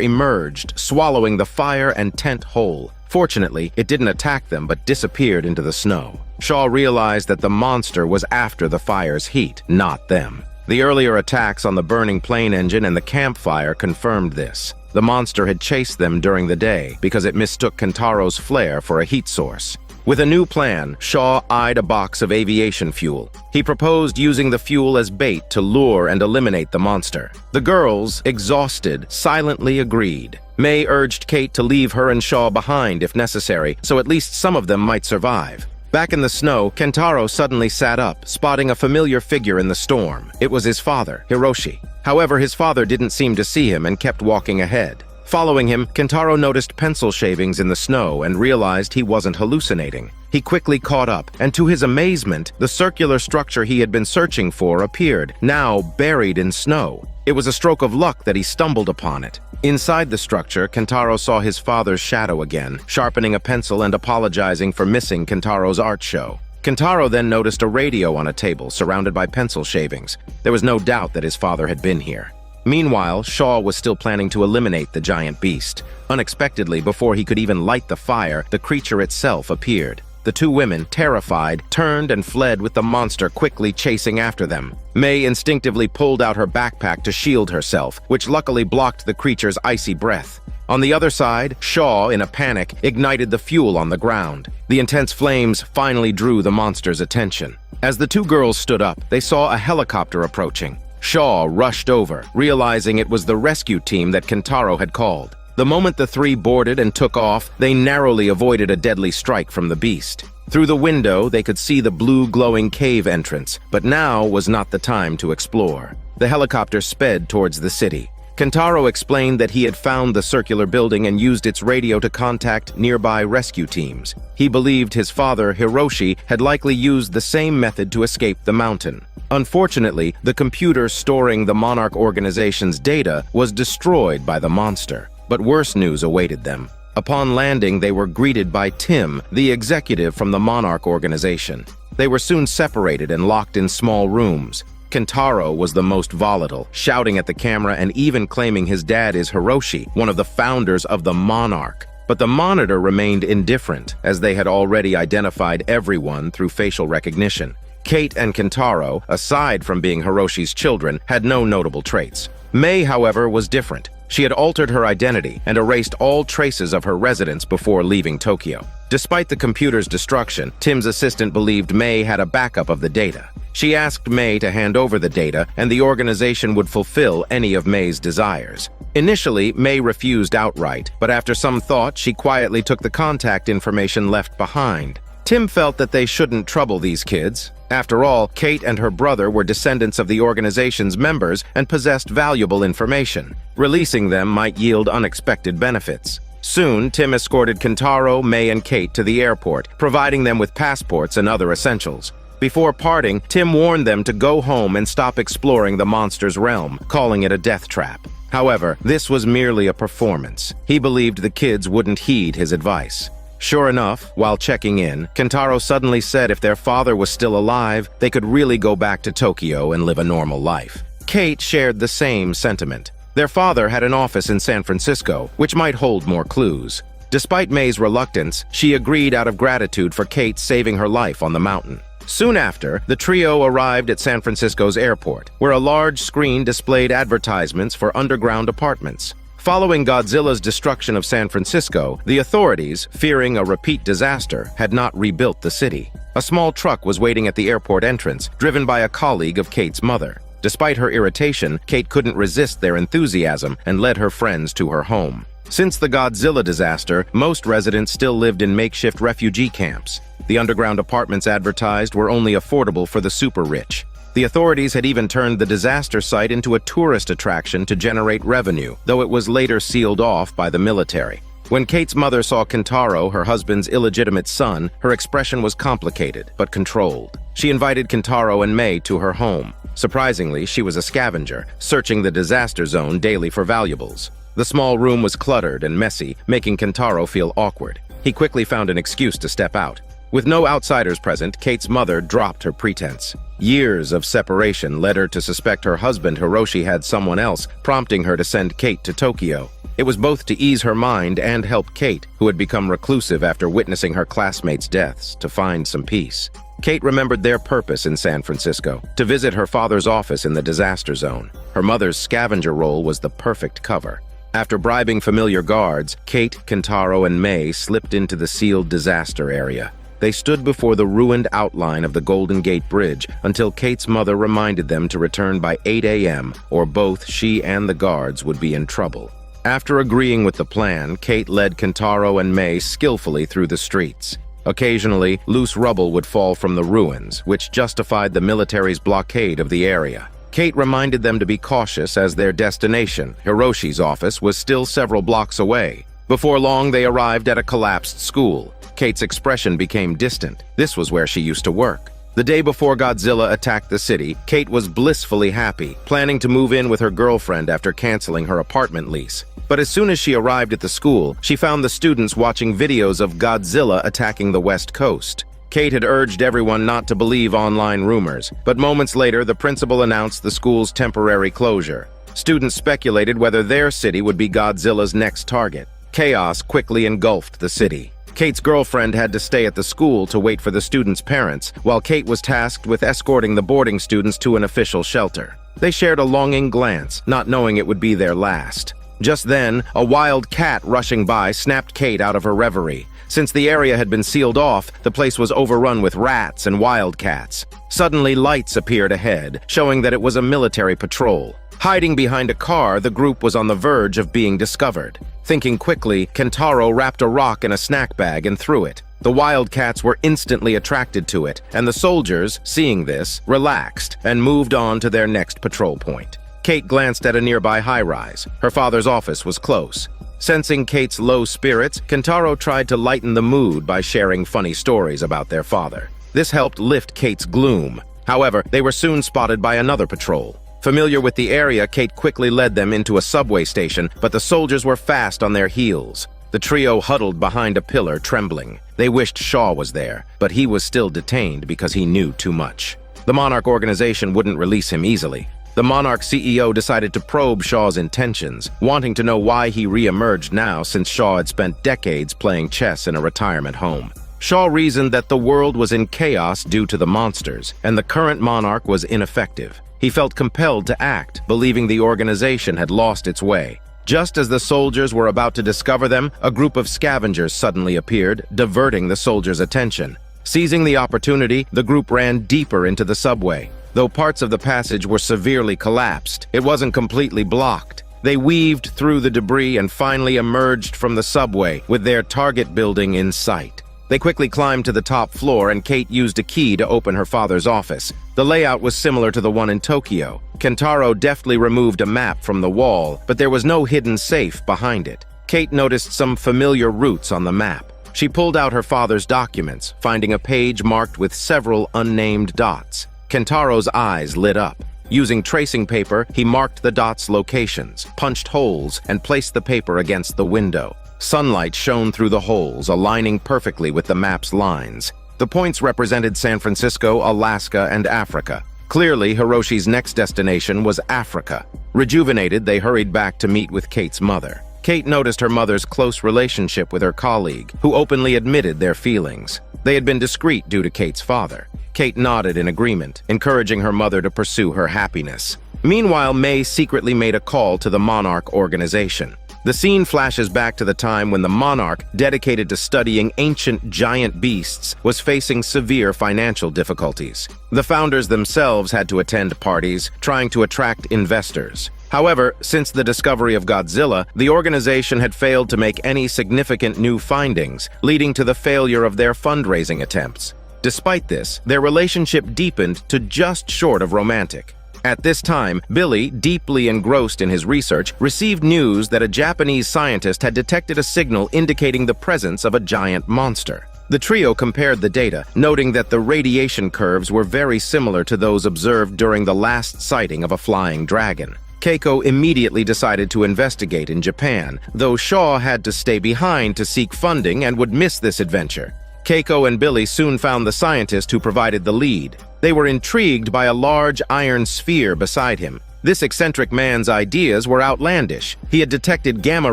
emerged, swallowing the fire and tent whole. Fortunately, it didn't attack them but disappeared into the snow. Shaw realized that the monster was after the fire's heat, not them. The earlier attacks on the burning plane engine and the campfire confirmed this. The monster had chased them during the day because it mistook Kentaro's flare for a heat source. With a new plan, Shaw eyed a box of aviation fuel. He proposed using the fuel as bait to lure and eliminate the monster. The girls, exhausted, silently agreed. May urged Cate to leave her and Shaw behind if necessary, so at least some of them might survive. Back in the snow, Kentaro suddenly sat up, spotting a familiar figure in the storm. It was his father, Hiroshi. However, his father didn't seem to see him and kept walking ahead. Following him, Kentaro noticed pencil shavings in the snow and realized he wasn't hallucinating. He quickly caught up, and to his amazement, the circular structure he had been searching for appeared, now buried in snow. It was a stroke of luck that he stumbled upon it. Inside the structure, Kentaro saw his father's shadow again, sharpening a pencil and apologizing for missing Kentaro's art show. Kentaro then noticed a radio on a table surrounded by pencil shavings. There was no doubt that his father had been here. Meanwhile, Shaw was still planning to eliminate the giant beast. Unexpectedly, before he could even light the fire, the creature itself appeared. The two women, terrified, turned and fled with the monster quickly chasing after them. May instinctively pulled out her backpack to shield herself, which luckily blocked the creature's icy breath. On the other side, Shaw, in a panic, ignited the fuel on the ground. The intense flames finally drew the monster's attention. As the two girls stood up, they saw a helicopter approaching. Shaw rushed over, realizing it was the rescue team that Kentaro had called. The moment the three boarded and took off, they narrowly avoided a deadly strike from the beast. Through the window, they could see the blue glowing cave entrance, but now was not the time to explore. The helicopter sped towards the city. Kentaro explained that he had found the circular building and used its radio to contact nearby rescue teams. He believed his father, Hiroshi, had likely used the same method to escape the mountain. Unfortunately, the computer storing the Monarch organization's data was destroyed by the monster. But worse news awaited them. Upon landing, they were greeted by Tim, the executive from the Monarch organization. They were soon separated and locked in small rooms. Kentaro was the most volatile, shouting at the camera and even claiming his dad is Hiroshi, one of the founders of the Monarch. But the monitor remained indifferent, as they had already identified everyone through facial recognition. Cate and Kentaro, aside from being Hiroshi's children, had no notable traits. May, however, was different. She had altered her identity and erased all traces of her residence before leaving Tokyo. Despite the computer's destruction, Tim's assistant believed May had a backup of the data. She asked May to hand over the data, and the organization would fulfill any of May's desires. Initially, May refused outright, but after some thought, she quietly took the contact information left behind. Tim felt that they shouldn't trouble these kids. After all, Cate and her brother were descendants of the organization's members and possessed valuable information. Releasing them might yield unexpected benefits. Soon, Tim escorted Kentaro, May, and Cate to the airport, providing them with passports and other essentials. Before parting, Tim warned them to go home and stop exploring the monster's realm, calling it a death trap. However, this was merely a performance. He believed the kids wouldn't heed his advice. Sure enough, while checking in, Kentaro suddenly said if their father was still alive, they could really go back to Tokyo and live a normal life. Cate shared the same sentiment. Their father had an office in San Francisco, which might hold more clues. Despite May's reluctance, she agreed out of gratitude for Cate saving her life on the mountain. Soon after, the trio arrived at San Francisco's airport, where a large screen displayed advertisements for underground apartments. Following Godzilla's destruction of San Francisco, the authorities, fearing a repeat disaster, had not rebuilt the city. A small truck was waiting at the airport entrance, driven by a colleague of Cate's mother. Despite her irritation, Cate couldn't resist their enthusiasm and led her friends to her home. Since the Godzilla disaster, most residents still lived in makeshift refugee camps. The underground apartments advertised were only affordable for the super rich. The authorities had even turned the disaster site into a tourist attraction to generate revenue, though it was later sealed off by the military. When Kate's mother saw Kentaro, her husband's illegitimate son, her expression was complicated but controlled. She invited Kentaro and May to her home. Surprisingly, she was a scavenger, searching the disaster zone daily for valuables. The small room was cluttered and messy, making Kentaro feel awkward. He quickly found an excuse to step out. With no outsiders present, Kate's mother dropped her pretense. Years of separation led her to suspect her husband Hiroshi had someone else, prompting her to send Kate to Tokyo. It was both to ease her mind and help Kate, who had become reclusive after witnessing her classmates' deaths, to find some peace. Kate remembered their purpose in San Francisco, to visit her father's office in the disaster zone. Her mother's scavenger role was the perfect cover. After bribing familiar guards, Kate, Kentaro, and May slipped into the sealed disaster area. They stood before the ruined outline of the Golden Gate Bridge until Kate's mother reminded them to return by 8 a.m. or both she and the guards would be in trouble. After agreeing with the plan, Kate led Kentaro and May skillfully through the streets. Occasionally, loose rubble would fall from the ruins, which justified the military's blockade of the area. Kate reminded them to be cautious as their destination, Hiroshi's office, was still several blocks away. Before long, they arrived at a collapsed school. Kate's expression became distant. This was where she used to work. The day before Godzilla attacked the city, Kate was blissfully happy, planning to move in with her girlfriend after canceling her apartment lease. But as soon as she arrived at the school, she found the students watching videos of Godzilla attacking the West Coast. Kate had urged everyone not to believe online rumors, but moments later the principal announced the school's temporary closure. Students speculated whether their city would be Godzilla's next target. Chaos quickly engulfed the city. Kate's girlfriend had to stay at the school to wait for the students' parents, while Kate was tasked with escorting the boarding students to an official shelter. They shared a longing glance, not knowing it would be their last. Just then, a wild cat rushing by snapped Kate out of her reverie. Since the area had been sealed off, the place was overrun with rats and wildcats. Suddenly, lights appeared ahead, showing that it was a military patrol. Hiding behind a car, the group was on the verge of being discovered. Thinking quickly, Kentaro wrapped a rock in a snack bag and threw it. The wildcats were instantly attracted to it, and the soldiers, seeing this, relaxed and moved on to their next patrol point. Kate glanced at a nearby high-rise. Her father's office was close. Sensing Kate's low spirits, Kentaro tried to lighten the mood by sharing funny stories about their father. This helped lift Kate's gloom. However, they were soon spotted by another patrol. Familiar with the area, Kate quickly led them into a subway station, but the soldiers were fast on their heels. The trio huddled behind a pillar, trembling. They wished Shaw was there, but he was still detained because he knew too much. The Monarch organization wouldn't release him easily. The Monarch CEO decided to probe Shaw's intentions, wanting to know why he re-emerged now since Shaw had spent decades playing chess in a retirement home. Shaw reasoned that the world was in chaos due to the monsters, and the current Monarch was ineffective. He felt compelled to act, believing the organization had lost its way. Just as the soldiers were about to discover them, a group of scavengers suddenly appeared, diverting the soldiers' attention. Seizing the opportunity, the group ran deeper into the subway. Though parts of the passage were severely collapsed, it wasn't completely blocked. They weaved through the debris and finally emerged from the subway, with their target building in sight. They quickly climbed to the top floor, and Kate used a key to open her father's office. The layout was similar to the one in Tokyo. Kentaro deftly removed a map from the wall, but there was no hidden safe behind it. Kate noticed some familiar routes on the map. She pulled out her father's documents, finding a page marked with several unnamed dots. Kentaro's eyes lit up. Using tracing paper, he marked the dots' locations, punched holes, and placed the paper against the window. Sunlight shone through the holes, aligning perfectly with the map's lines. The points represented San Francisco, Alaska, and Africa. Clearly, Hiroshi's next destination was Africa. Rejuvenated, they hurried back to meet with Kate's mother. Kate noticed her mother's close relationship with her colleague, who openly admitted their feelings. They had been discreet due to Kate's father. Kate nodded in agreement, encouraging her mother to pursue her happiness. Meanwhile, May secretly made a call to the Monarch organization. The scene flashes back to the time when the Monarch, dedicated to studying ancient giant beasts, was facing severe financial difficulties. The founders themselves had to attend parties, trying to attract investors. However, since the discovery of Godzilla, the organization had failed to make any significant new findings, leading to the failure of their fundraising attempts. Despite this, their relationship deepened to just short of romantic. At this time, Billy, deeply engrossed in his research, received news that a Japanese scientist had detected a signal indicating the presence of a giant monster. The trio compared the data, noting that the radiation curves were very similar to those observed during the last sighting of a flying dragon. Keiko immediately decided to investigate in Japan, though Shaw had to stay behind to seek funding and would miss this adventure. Keiko and Billy soon found the scientist who provided the lead. They were intrigued by a large iron sphere beside him. This eccentric man's ideas were outlandish. He had detected gamma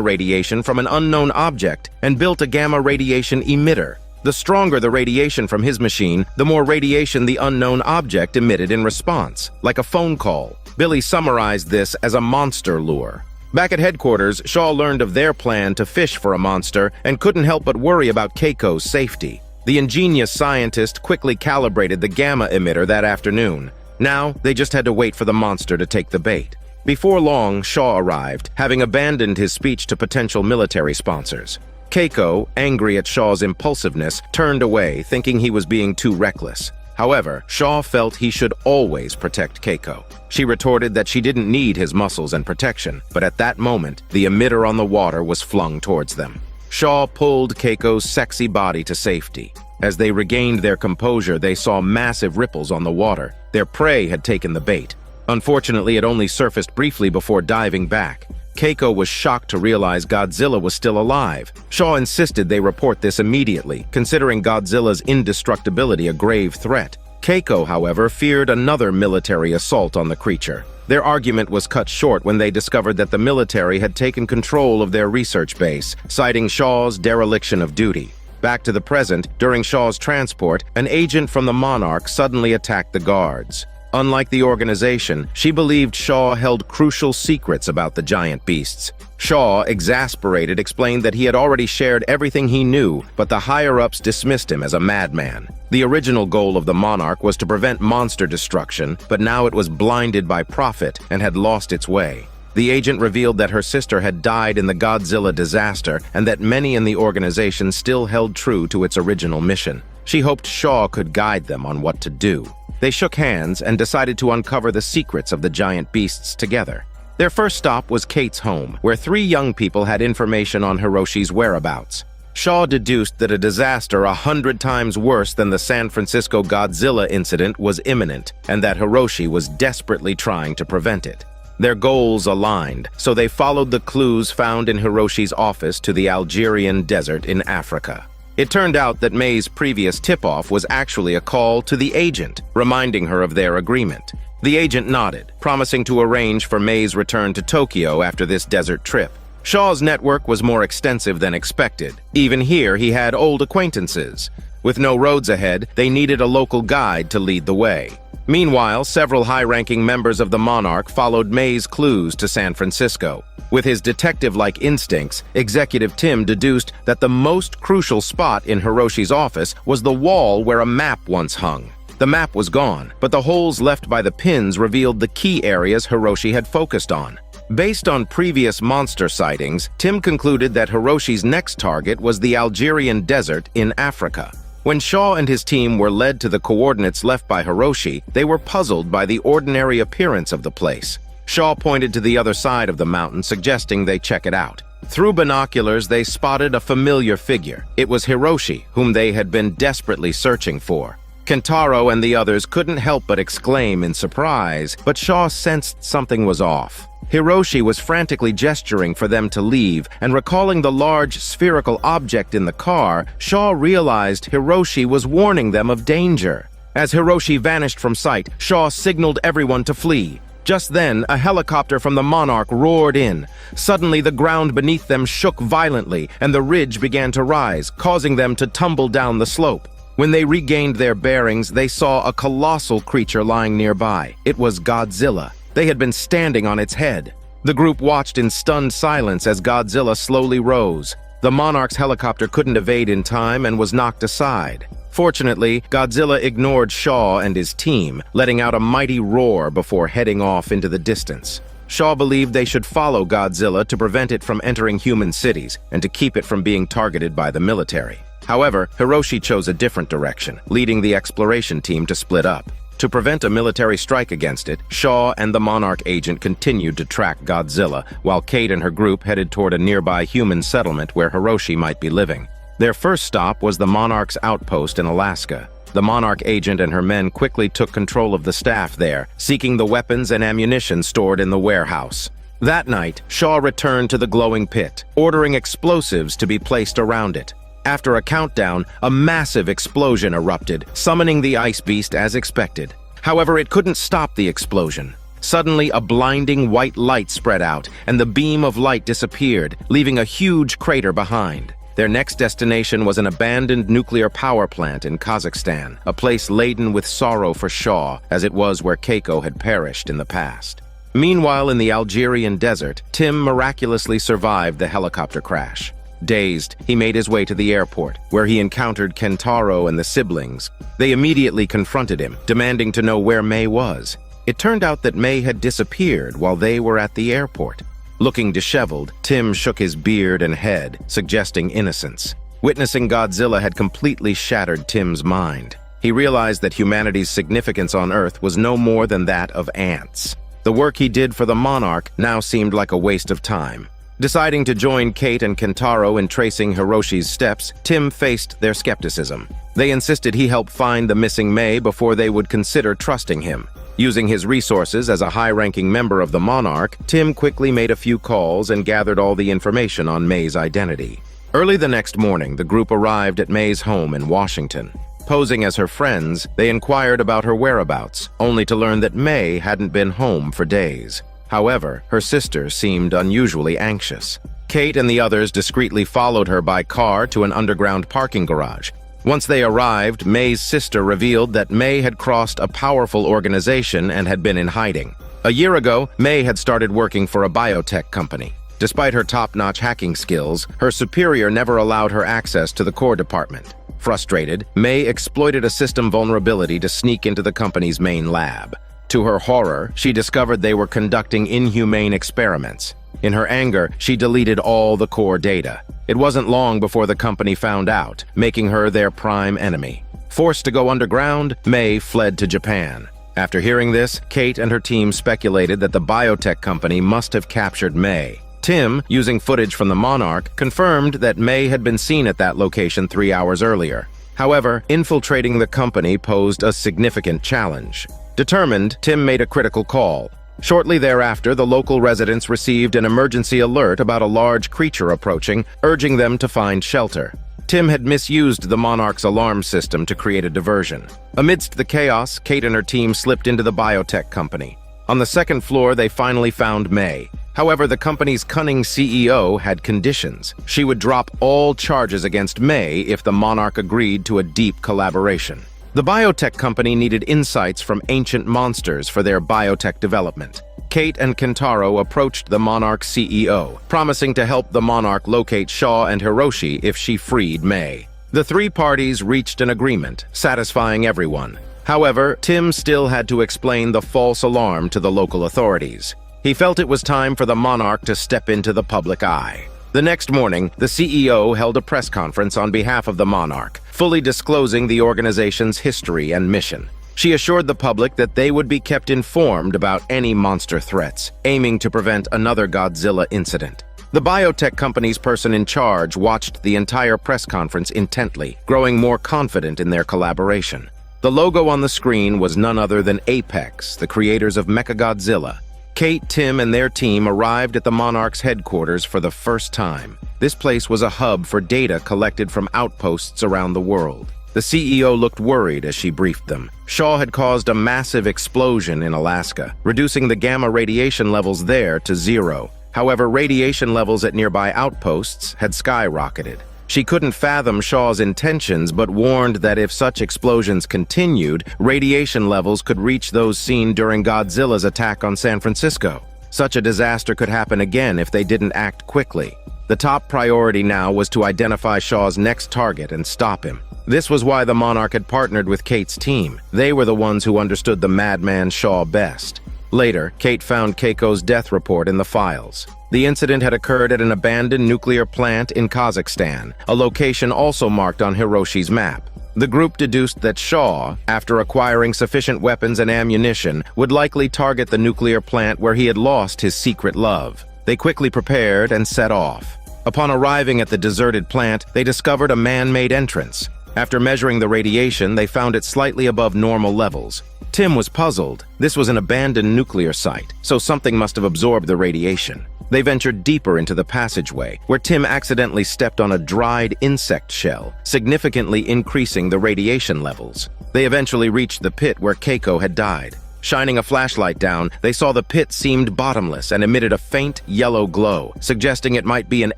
radiation from an unknown object and built a gamma radiation emitter. The stronger the radiation from his machine, the more radiation the unknown object emitted in response, like a phone call. Billy summarized this as a monster lure. Back at headquarters, Shaw learned of their plan to fish for a monster and couldn't help but worry about Keiko's safety. The ingenious scientist quickly calibrated the gamma emitter that afternoon. Now, they just had to wait for the monster to take the bait. Before long, Shaw arrived, having abandoned his speech to potential military sponsors. Keiko, angry at Shaw's impulsiveness, turned away, thinking he was being too reckless. However, Shaw felt he should always protect Keiko. She retorted that she didn't need his muscles and protection, but at that moment, the emitter on the water was flung towards them. Shaw pulled Keiko's sexy body to safety. As they regained their composure, they saw massive ripples on the water. Their prey had taken the bait. Unfortunately, it only surfaced briefly before diving back. Keiko was shocked to realize Godzilla was still alive. Shaw insisted they report this immediately, considering Godzilla's indestructibility a grave threat. Keiko, however, feared another military assault on the creature. Their argument was cut short when they discovered that the military had taken control of their research base, citing Shaw's dereliction of duty. Back to the present, during Shaw's transport, an agent from the Monarch suddenly attacked the guards. Unlike the organization, she believed Shaw held crucial secrets about the giant beasts. Shaw, exasperated, explained that he had already shared everything he knew, but the higher-ups dismissed him as a madman. The original goal of the Monarch was to prevent monster destruction, but now it was blinded by profit and had lost its way. The agent revealed that her sister had died in the Godzilla disaster and that many in the organization still held true to its original mission. She hoped Shaw could guide them on what to do. They shook hands and decided to uncover the secrets of the giant beasts together. Their first stop was Kate's home, where 3 young people had information on Hiroshi's whereabouts. Shaw deduced that a disaster 100 times worse than the San Francisco Godzilla incident was imminent, and that Hiroshi was desperately trying to prevent it. Their goals aligned, so they followed the clues found in Hiroshi's office to the Algerian desert in Africa. It turned out that May's previous tip-off was actually a call to the agent, reminding her of their agreement. The agent nodded, promising to arrange for May's return to Tokyo after this desert trip. Shaw's network was more extensive than expected. Even here, he had old acquaintances. With no roads ahead, they needed a local guide to lead the way. Meanwhile, several high-ranking members of the Monarch followed May's clues to San Francisco. With his detective-like instincts, Executive Tim deduced that the most crucial spot in Hiroshi's office was the wall where a map once hung. The map was gone, but the holes left by the pins revealed the key areas Hiroshi had focused on. Based on previous monster sightings, Tim concluded that Hiroshi's next target was the Algerian desert in Africa. When Shaw and his team were led to the coordinates left by Hiroshi, they were puzzled by the ordinary appearance of the place. Shaw pointed to the other side of the mountain, suggesting they check it out. Through binoculars, they spotted a familiar figure. It was Hiroshi, whom they had been desperately searching for. Kentaro and the others couldn't help but exclaim in surprise, but Shaw sensed something was off. Hiroshi was frantically gesturing for them to leave, and recalling the large spherical object in the car, Shaw realized Hiroshi was warning them of danger. As Hiroshi vanished from sight, Shaw signaled everyone to flee. Just then, a helicopter from the Monarch roared in. Suddenly, the ground beneath them shook violently, and the ridge began to rise, causing them to tumble down the slope. When they regained their bearings, they saw a colossal creature lying nearby. It was Godzilla. They had been standing on its head. The group watched in stunned silence as Godzilla slowly rose. The Monarch's helicopter couldn't evade in time and was knocked aside. Fortunately, Godzilla ignored Shaw and his team, letting out a mighty roar before heading off into the distance. Shaw believed they should follow Godzilla to prevent it from entering human cities and to keep it from being targeted by the military. However, Hiroshi chose a different direction, leading the exploration team to split up. To prevent a military strike against it, Shaw and the Monarch agent continued to track Godzilla, while Cate and her group headed toward a nearby human settlement where Hiroshi might be living. Their first stop was the Monarch's outpost in Alaska. The Monarch agent and her men quickly took control of the staff there, seeking the weapons and ammunition stored in the warehouse. That night, Shaw returned to the glowing pit, ordering explosives to be placed around it. After a countdown, a massive explosion erupted, summoning the ice beast as expected. However, it couldn't stop the explosion. Suddenly, a blinding white light spread out, and the beam of light disappeared, leaving a huge crater behind. Their next destination was an abandoned nuclear power plant in Kazakhstan, a place laden with sorrow for Shaw, as it was where Keiko had perished in the past. Meanwhile, in the Algerian desert, Tim miraculously survived the helicopter crash. Dazed, he made his way to the airport, where he encountered Kentaro and the siblings. They immediately confronted him, demanding to know where May was. It turned out that May had disappeared while they were at the airport. Looking disheveled, Tim shook his beard and head, suggesting innocence. Witnessing Godzilla had completely shattered Tim's mind. He realized that humanity's significance on Earth was no more than that of ants. The work he did for the Monarch now seemed like a waste of time. Deciding to join Cate and Kentaro in tracing Hiroshi's steps, Tim faced their skepticism. They insisted he help find the missing May before they would consider trusting him. Using his resources as a high-ranking member of the Monarch, Tim quickly made a few calls and gathered all the information on May's identity. Early the next morning, the group arrived at May's home in Washington. Posing as her friends, they inquired about her whereabouts, only to learn that May hadn't been home for days. However, her sister seemed unusually anxious. Cate and the others discreetly followed her by car to an underground parking garage. Once they arrived, May's sister revealed that May had crossed a powerful organization and had been in hiding. A year ago, May had started working for a biotech company. Despite her top-notch hacking skills, her superior never allowed her access to the core department. Frustrated, May exploited a system vulnerability to sneak into the company's main lab. To her horror, she discovered they were conducting inhumane experiments. In her anger, she deleted all the core data. It wasn't long before the company found out, making her their prime enemy. Forced to go underground, May fled to Japan. After hearing this, Cate and her team speculated that the biotech company must have captured May. Tim, using footage from the Monarch, confirmed that May had been seen at that location 3 hours earlier. However, infiltrating the company posed a significant challenge. Determined, Tim made a critical call. Shortly thereafter, the local residents received an emergency alert about a large creature approaching, urging them to find shelter. Tim had misused the Monarch's alarm system to create a diversion. Amidst the chaos, Cate and her team slipped into the biotech company. On the second floor, they finally found May. However, the company's cunning CEO had conditions. She would drop all charges against May if the Monarch agreed to a deep collaboration. The biotech company needed insights from ancient monsters for their biotech development. Cate and Kentaro approached the Monarch CEO, promising to help the Monarch locate Shaw and Hiroshi if she freed May. The three parties reached an agreement, satisfying everyone. However, Tim still had to explain the false alarm to the local authorities. He felt it was time for the Monarch to step into the public eye. The next morning, the CEO held a press conference on behalf of the Monarch, fully disclosing the organization's history and mission. She assured the public that they would be kept informed about any monster threats, aiming to prevent another Godzilla incident. The biotech company's person in charge watched the entire press conference intently, growing more confident in their collaboration. The logo on the screen was none other than Apex, the creators of Mechagodzilla. Cate, Tim, and their team arrived at the Monarch's headquarters for the first time. This place was a hub for data collected from outposts around the world. The CEO looked worried as she briefed them. Shaw had caused a massive explosion in Alaska, reducing the gamma radiation levels there to 0. However, radiation levels at nearby outposts had skyrocketed. She couldn't fathom Shaw's intentions, but warned that if such explosions continued, radiation levels could reach those seen during Godzilla's attack on San Francisco. Such a disaster could happen again if they didn't act quickly. The top priority now was to identify Shaw's next target and stop him. This was why the Monarch had partnered with Cate's team. They were the ones who understood the madman Shaw best. Later, Cate found Keiko's death report in the files. The incident had occurred at an abandoned nuclear plant in Kazakhstan, a location also marked on Hiroshi's map. The group deduced that Shaw, after acquiring sufficient weapons and ammunition, would likely target the nuclear plant where he had lost his secret love. They quickly prepared and set off. Upon arriving at the deserted plant, they discovered a man-made entrance. After measuring the radiation, they found it slightly above normal levels. Tim was puzzled. This was an abandoned nuclear site, so something must have absorbed the radiation. They ventured deeper into the passageway, where Tim accidentally stepped on a dried insect shell, significantly increasing the radiation levels. They eventually reached the pit where Keiko had died. Shining a flashlight down, they saw the pit seemed bottomless and emitted a faint yellow glow, suggesting it might be an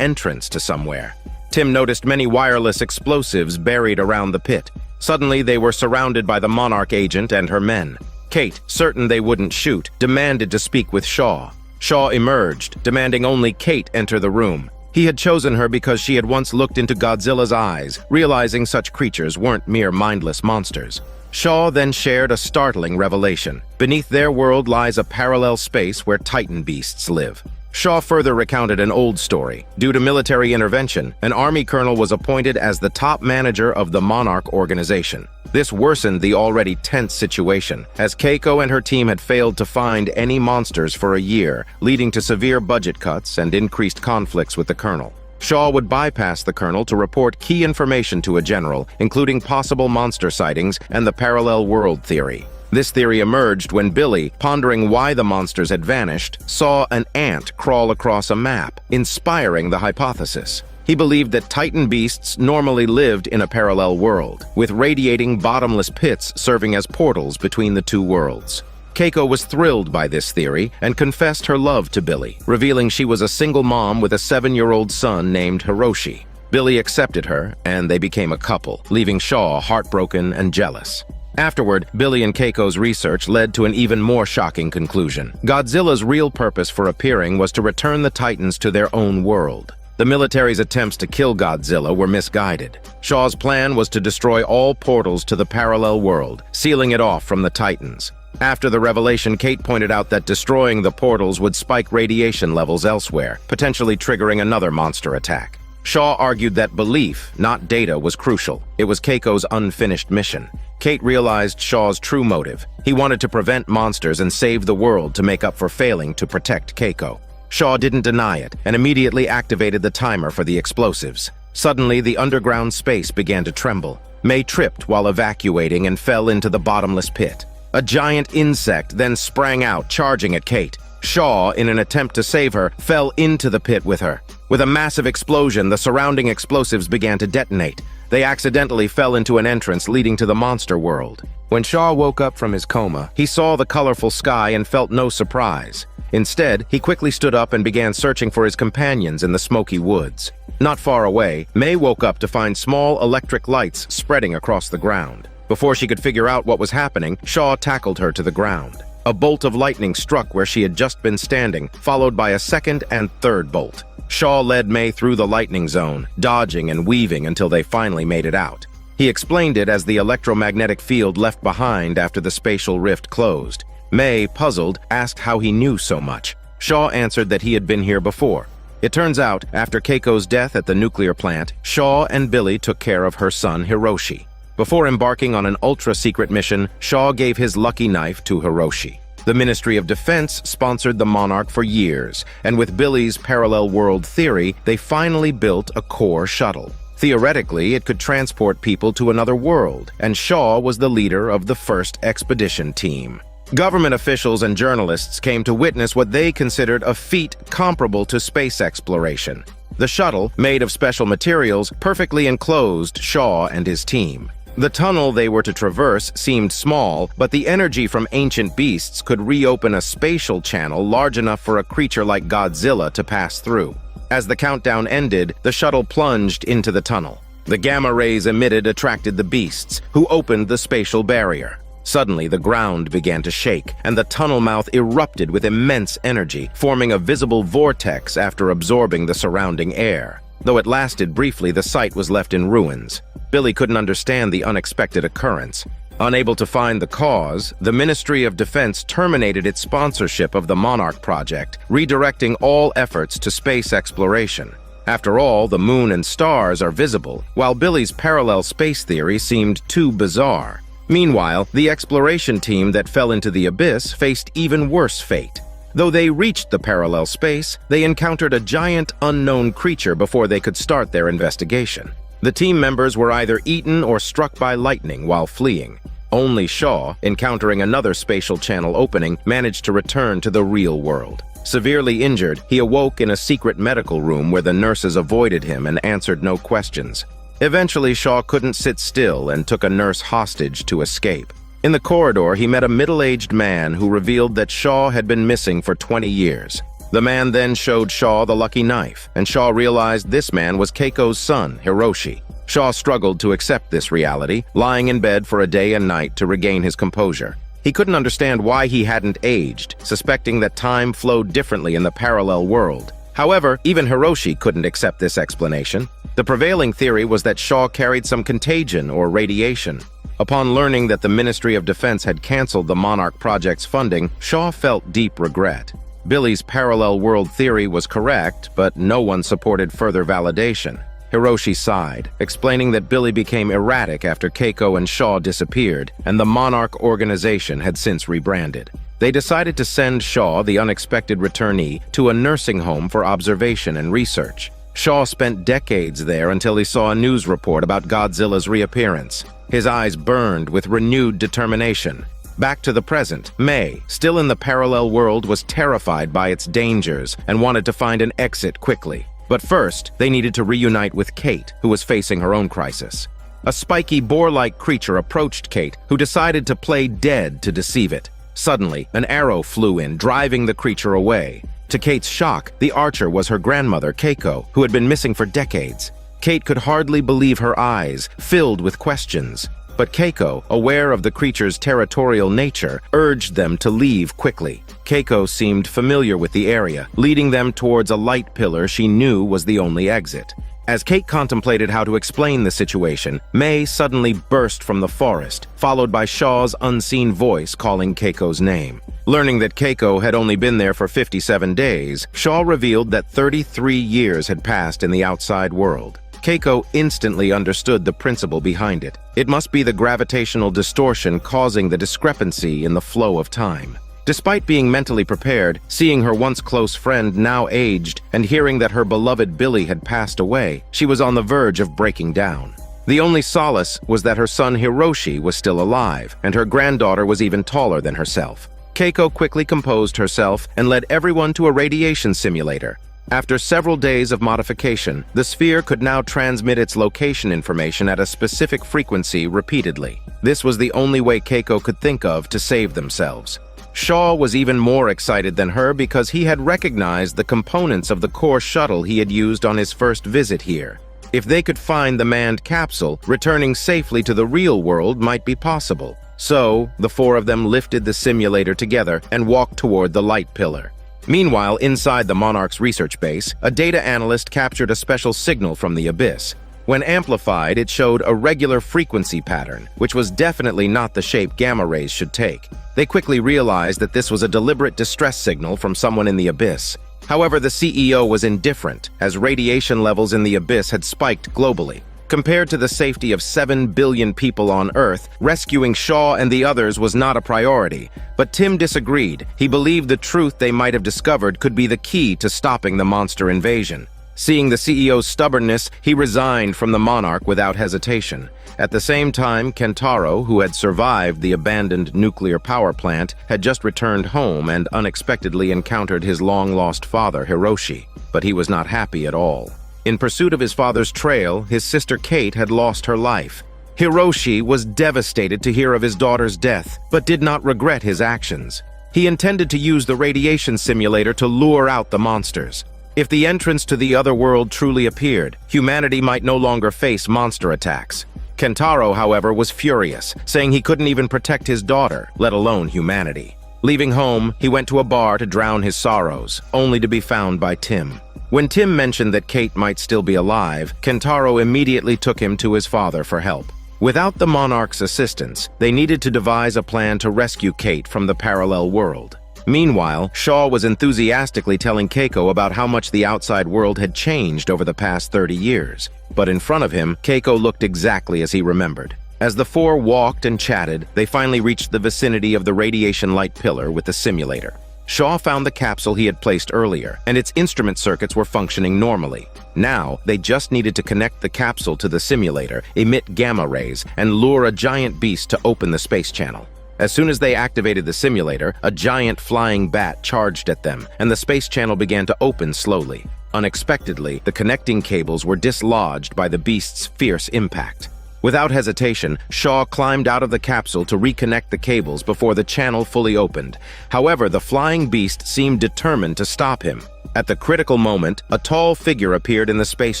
entrance to somewhere. Tim noticed many wireless explosives buried around the pit. Suddenly, they were surrounded by the Monarch agent and her men. Cate, certain they wouldn't shoot, demanded to speak with Shaw. Shaw emerged, demanding only Cate enter the room. He had chosen her because she had once looked into Godzilla's eyes, realizing such creatures weren't mere mindless monsters. Shaw then shared a startling revelation. Beneath their world lies a parallel space where Titan beasts live. Shaw further recounted an old story. Due to military intervention, an army colonel was appointed as the top manager of the Monarch organization. This worsened the already tense situation, as Keiko and her team had failed to find any monsters for a year, leading to severe budget cuts and increased conflicts with the colonel. Shaw would bypass the colonel to report key information to a general, including possible monster sightings and the parallel world theory. This theory emerged when Billy, pondering why the monsters had vanished, saw an ant crawl across a map, inspiring the hypothesis. He believed that Titan beasts normally lived in a parallel world, with radiating bottomless pits serving as portals between the two worlds. Keiko was thrilled by this theory and confessed her love to Billy, revealing she was a single mom with a 7-year-old son named Hiroshi. Billy accepted her, and they became a couple, leaving Shaw heartbroken and jealous. Afterward, Billy and Keiko's research led to an even more shocking conclusion. Godzilla's real purpose for appearing was to return the Titans to their own world. The military's attempts to kill Godzilla were misguided. Shaw's plan was to destroy all portals to the parallel world, sealing it off from the Titans. After the revelation, Cate pointed out that destroying the portals would spike radiation levels elsewhere, potentially triggering another monster attack. Shaw argued that belief, not data, was crucial. It was Keiko's unfinished mission. Cate realized Shaw's true motive. He wanted to prevent monsters and save the world to make up for failing to protect Keiko. Shaw didn't deny it and immediately activated the timer for the explosives. Suddenly, the underground space began to tremble. May tripped while evacuating and fell into the bottomless pit. A giant insect then sprang out, charging at Cate. Shaw, in an attempt to save her, fell into the pit with her. With a massive explosion, the surrounding explosives began to detonate. They accidentally fell into an entrance leading to the monster world. When Shaw woke up from his coma, he saw the colorful sky and felt no surprise. Instead, he quickly stood up and began searching for his companions in the smoky woods. Not far away, May woke up to find small electric lights spreading across the ground. Before she could figure out what was happening, Shaw tackled her to the ground. A bolt of lightning struck where she had just been standing, followed by a second and third bolt. Shaw led May through the lightning zone, dodging and weaving until they finally made it out. He explained it as the electromagnetic field left behind after the spatial rift closed. May, puzzled, asked how he knew so much. Shaw answered that he had been here before. It turns out, after Keiko's death at the nuclear plant, Shaw and Billy took care of her son Hiroshi. Before embarking on an ultra-secret mission, Shaw gave his lucky knife to Hiroshi. The Ministry of Defense sponsored the Monarch for years, and with Billy's parallel world theory, they finally built a core shuttle. Theoretically, it could transport people to another world, and Shaw was the leader of the first expedition team. Government officials and journalists came to witness what they considered a feat comparable to space exploration. The shuttle, made of special materials, perfectly enclosed Shaw and his team. The tunnel they were to traverse seemed small, but the energy from ancient beasts could reopen a spatial channel large enough for a creature like Godzilla to pass through. As the countdown ended, the shuttle plunged into the tunnel. The gamma rays emitted attracted the beasts, who opened the spatial barrier. Suddenly, the ground began to shake, and the tunnel mouth erupted with immense energy, forming a visible vortex after absorbing the surrounding air. Though it lasted briefly, the site was left in ruins. Billy couldn't understand the unexpected occurrence. Unable to find the cause, the Ministry of Defense terminated its sponsorship of the Monarch project, redirecting all efforts to space exploration. After all, the moon and stars are visible, while Billy's parallel space theory seemed too bizarre. Meanwhile, the exploration team that fell into the abyss faced even worse fate. Though they reached the parallel space, they encountered a giant unknown creature before they could start their investigation. The team members were either eaten or struck by lightning while fleeing. Only Shaw, encountering another spatial channel opening, managed to return to the real world. Severely injured, he awoke in a secret medical room where the nurses avoided him and answered no questions. Eventually, Shaw couldn't sit still and took a nurse hostage to escape. In the corridor, he met a middle-aged man who revealed that Shaw had been missing for 20 years. The man then showed Shaw the lucky knife, and Shaw realized this man was Keiko's son, Hiroshi. Shaw struggled to accept this reality, lying in bed for a day and night to regain his composure. He couldn't understand why he hadn't aged, suspecting that time flowed differently in the parallel world. However, even Hiroshi couldn't accept this explanation. The prevailing theory was that Shaw carried some contagion or radiation. Upon learning that the Ministry of Defense had canceled the Monarch project's funding, Shaw felt deep regret. Billy's parallel world theory was correct, but no one supported further validation. Hiroshi sighed, explaining that Billy became erratic after Keiko and Shaw disappeared, and the Monarch organization had since rebranded. They decided to send Shaw, the unexpected returnee, to a nursing home for observation and research. Shaw spent decades there until he saw a news report about Godzilla's reappearance. His eyes burned with renewed determination. Back to the present, May, still in the parallel world, was terrified by its dangers and wanted to find an exit quickly. But first, they needed to reunite with Kate, who was facing her own crisis. A spiky boar-like creature approached Kate, who decided to play dead to deceive it. Suddenly, an arrow flew in, driving the creature away. To Kate's shock, the archer was her grandmother, Keiko, who had been missing for decades. Kate could hardly believe her eyes, filled with questions. But Keiko, aware of the creature's territorial nature, urged them to leave quickly. Keiko seemed familiar with the area, leading them towards a light pillar she knew was the only exit. As Kate contemplated how to explain the situation, May suddenly burst from the forest, followed by Shaw's unseen voice calling Keiko's name. Learning that Keiko had only been there for 57 days, Shaw revealed that 33 years had passed in the outside world. Keiko instantly understood the principle behind it. It must be the gravitational distortion causing the discrepancy in the flow of time. Despite being mentally prepared, seeing her once close friend now aged, and hearing that her beloved Billy had passed away, she was on the verge of breaking down. The only solace was that her son Hiroshi was still alive, and her granddaughter was even taller than herself. Keiko quickly composed herself and led everyone to a radiation simulator. After several days of modification, the sphere could now transmit its location information at a specific frequency repeatedly. This was the only way Keiko could think of to save themselves. Shaw was even more excited than her because he had recognized the components of the core shuttle he had used on his first visit here. If they could find the manned capsule, returning safely to the real world might be possible. So, the four of them lifted the simulator together and walked toward the light pillar. Meanwhile, inside the Monarch's research base, a data analyst captured a special signal from the abyss. When amplified, it showed a regular frequency pattern, which was definitely not the shape gamma rays should take. They quickly realized that this was a deliberate distress signal from someone in the abyss. However, the CEO was indifferent, as radiation levels in the abyss had spiked globally. Compared to the safety of 7 billion people on Earth, rescuing Shaw and the others was not a priority. But Tim disagreed. He believed the truth they might have discovered could be the key to stopping the monster invasion. Seeing the CEO's stubbornness, he resigned from the Monarch without hesitation. At the same time, Kentaro, who had survived the abandoned nuclear power plant, had just returned home and unexpectedly encountered his long-lost father, Hiroshi. But he was not happy at all. In pursuit of his father's trail, his sister Kate had lost her life. Hiroshi was devastated to hear of his daughter's death, but did not regret his actions. He intended to use the radiation simulator to lure out the monsters. If the entrance to the other world truly appeared, humanity might no longer face monster attacks. Kentaro, however, was furious, saying he couldn't even protect his daughter, let alone humanity. Leaving home, he went to a bar to drown his sorrows, only to be found by Tim. When Tim mentioned that Kate might still be alive, Kentaro immediately took him to his father for help. Without the Monarch's assistance, they needed to devise a plan to rescue Kate from the parallel world. Meanwhile, Shaw was enthusiastically telling Keiko about how much the outside world had changed over the past 30 years. But in front of him, Keiko looked exactly as he remembered. As the four walked and chatted, they finally reached the vicinity of the radiation light pillar with the simulator. Shaw found the capsule he had placed earlier, and its instrument circuits were functioning normally. Now, they just needed to connect the capsule to the simulator, emit gamma rays, and lure a giant beast to open the space channel. As soon as they activated the simulator, a giant flying bat charged at them, and the space channel began to open slowly. Unexpectedly, the connecting cables were dislodged by the beast's fierce impact. Without hesitation, Shaw climbed out of the capsule to reconnect the cables before the channel fully opened. However, the flying beast seemed determined to stop him. At the critical moment, a tall figure appeared in the space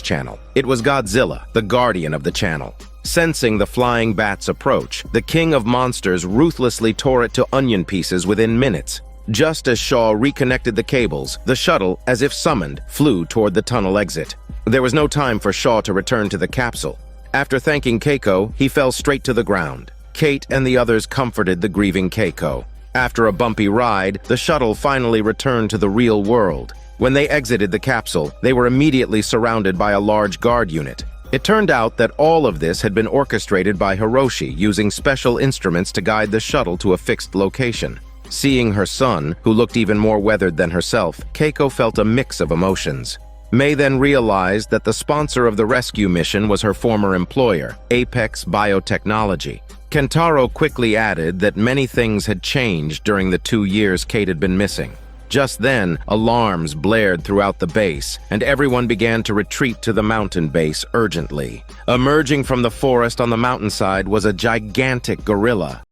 channel. It was Godzilla, the guardian of the channel. Sensing the flying bat's approach, the king of monsters ruthlessly tore it to onion pieces within minutes. Just as Shaw reconnected the cables, the shuttle, as if summoned, flew toward the tunnel exit. There was no time for Shaw to return to the capsule. After thanking Keiko, he fell straight to the ground. Kate and the others comforted the grieving Keiko. After a bumpy ride, the shuttle finally returned to the real world. When they exited the capsule, they were immediately surrounded by a large guard unit. It turned out that all of this had been orchestrated by Hiroshi, using special instruments to guide the shuttle to a fixed location. Seeing her son, who looked even more weathered than herself, Keiko felt a mix of emotions. May then realized that the sponsor of the rescue mission was her former employer, Apex Biotechnology. Kentaro quickly added that many things had changed during the 2 years Kate had been missing. Just then, alarms blared throughout the base, and everyone began to retreat to the mountain base urgently. Emerging from the forest on the mountainside was a gigantic gorilla.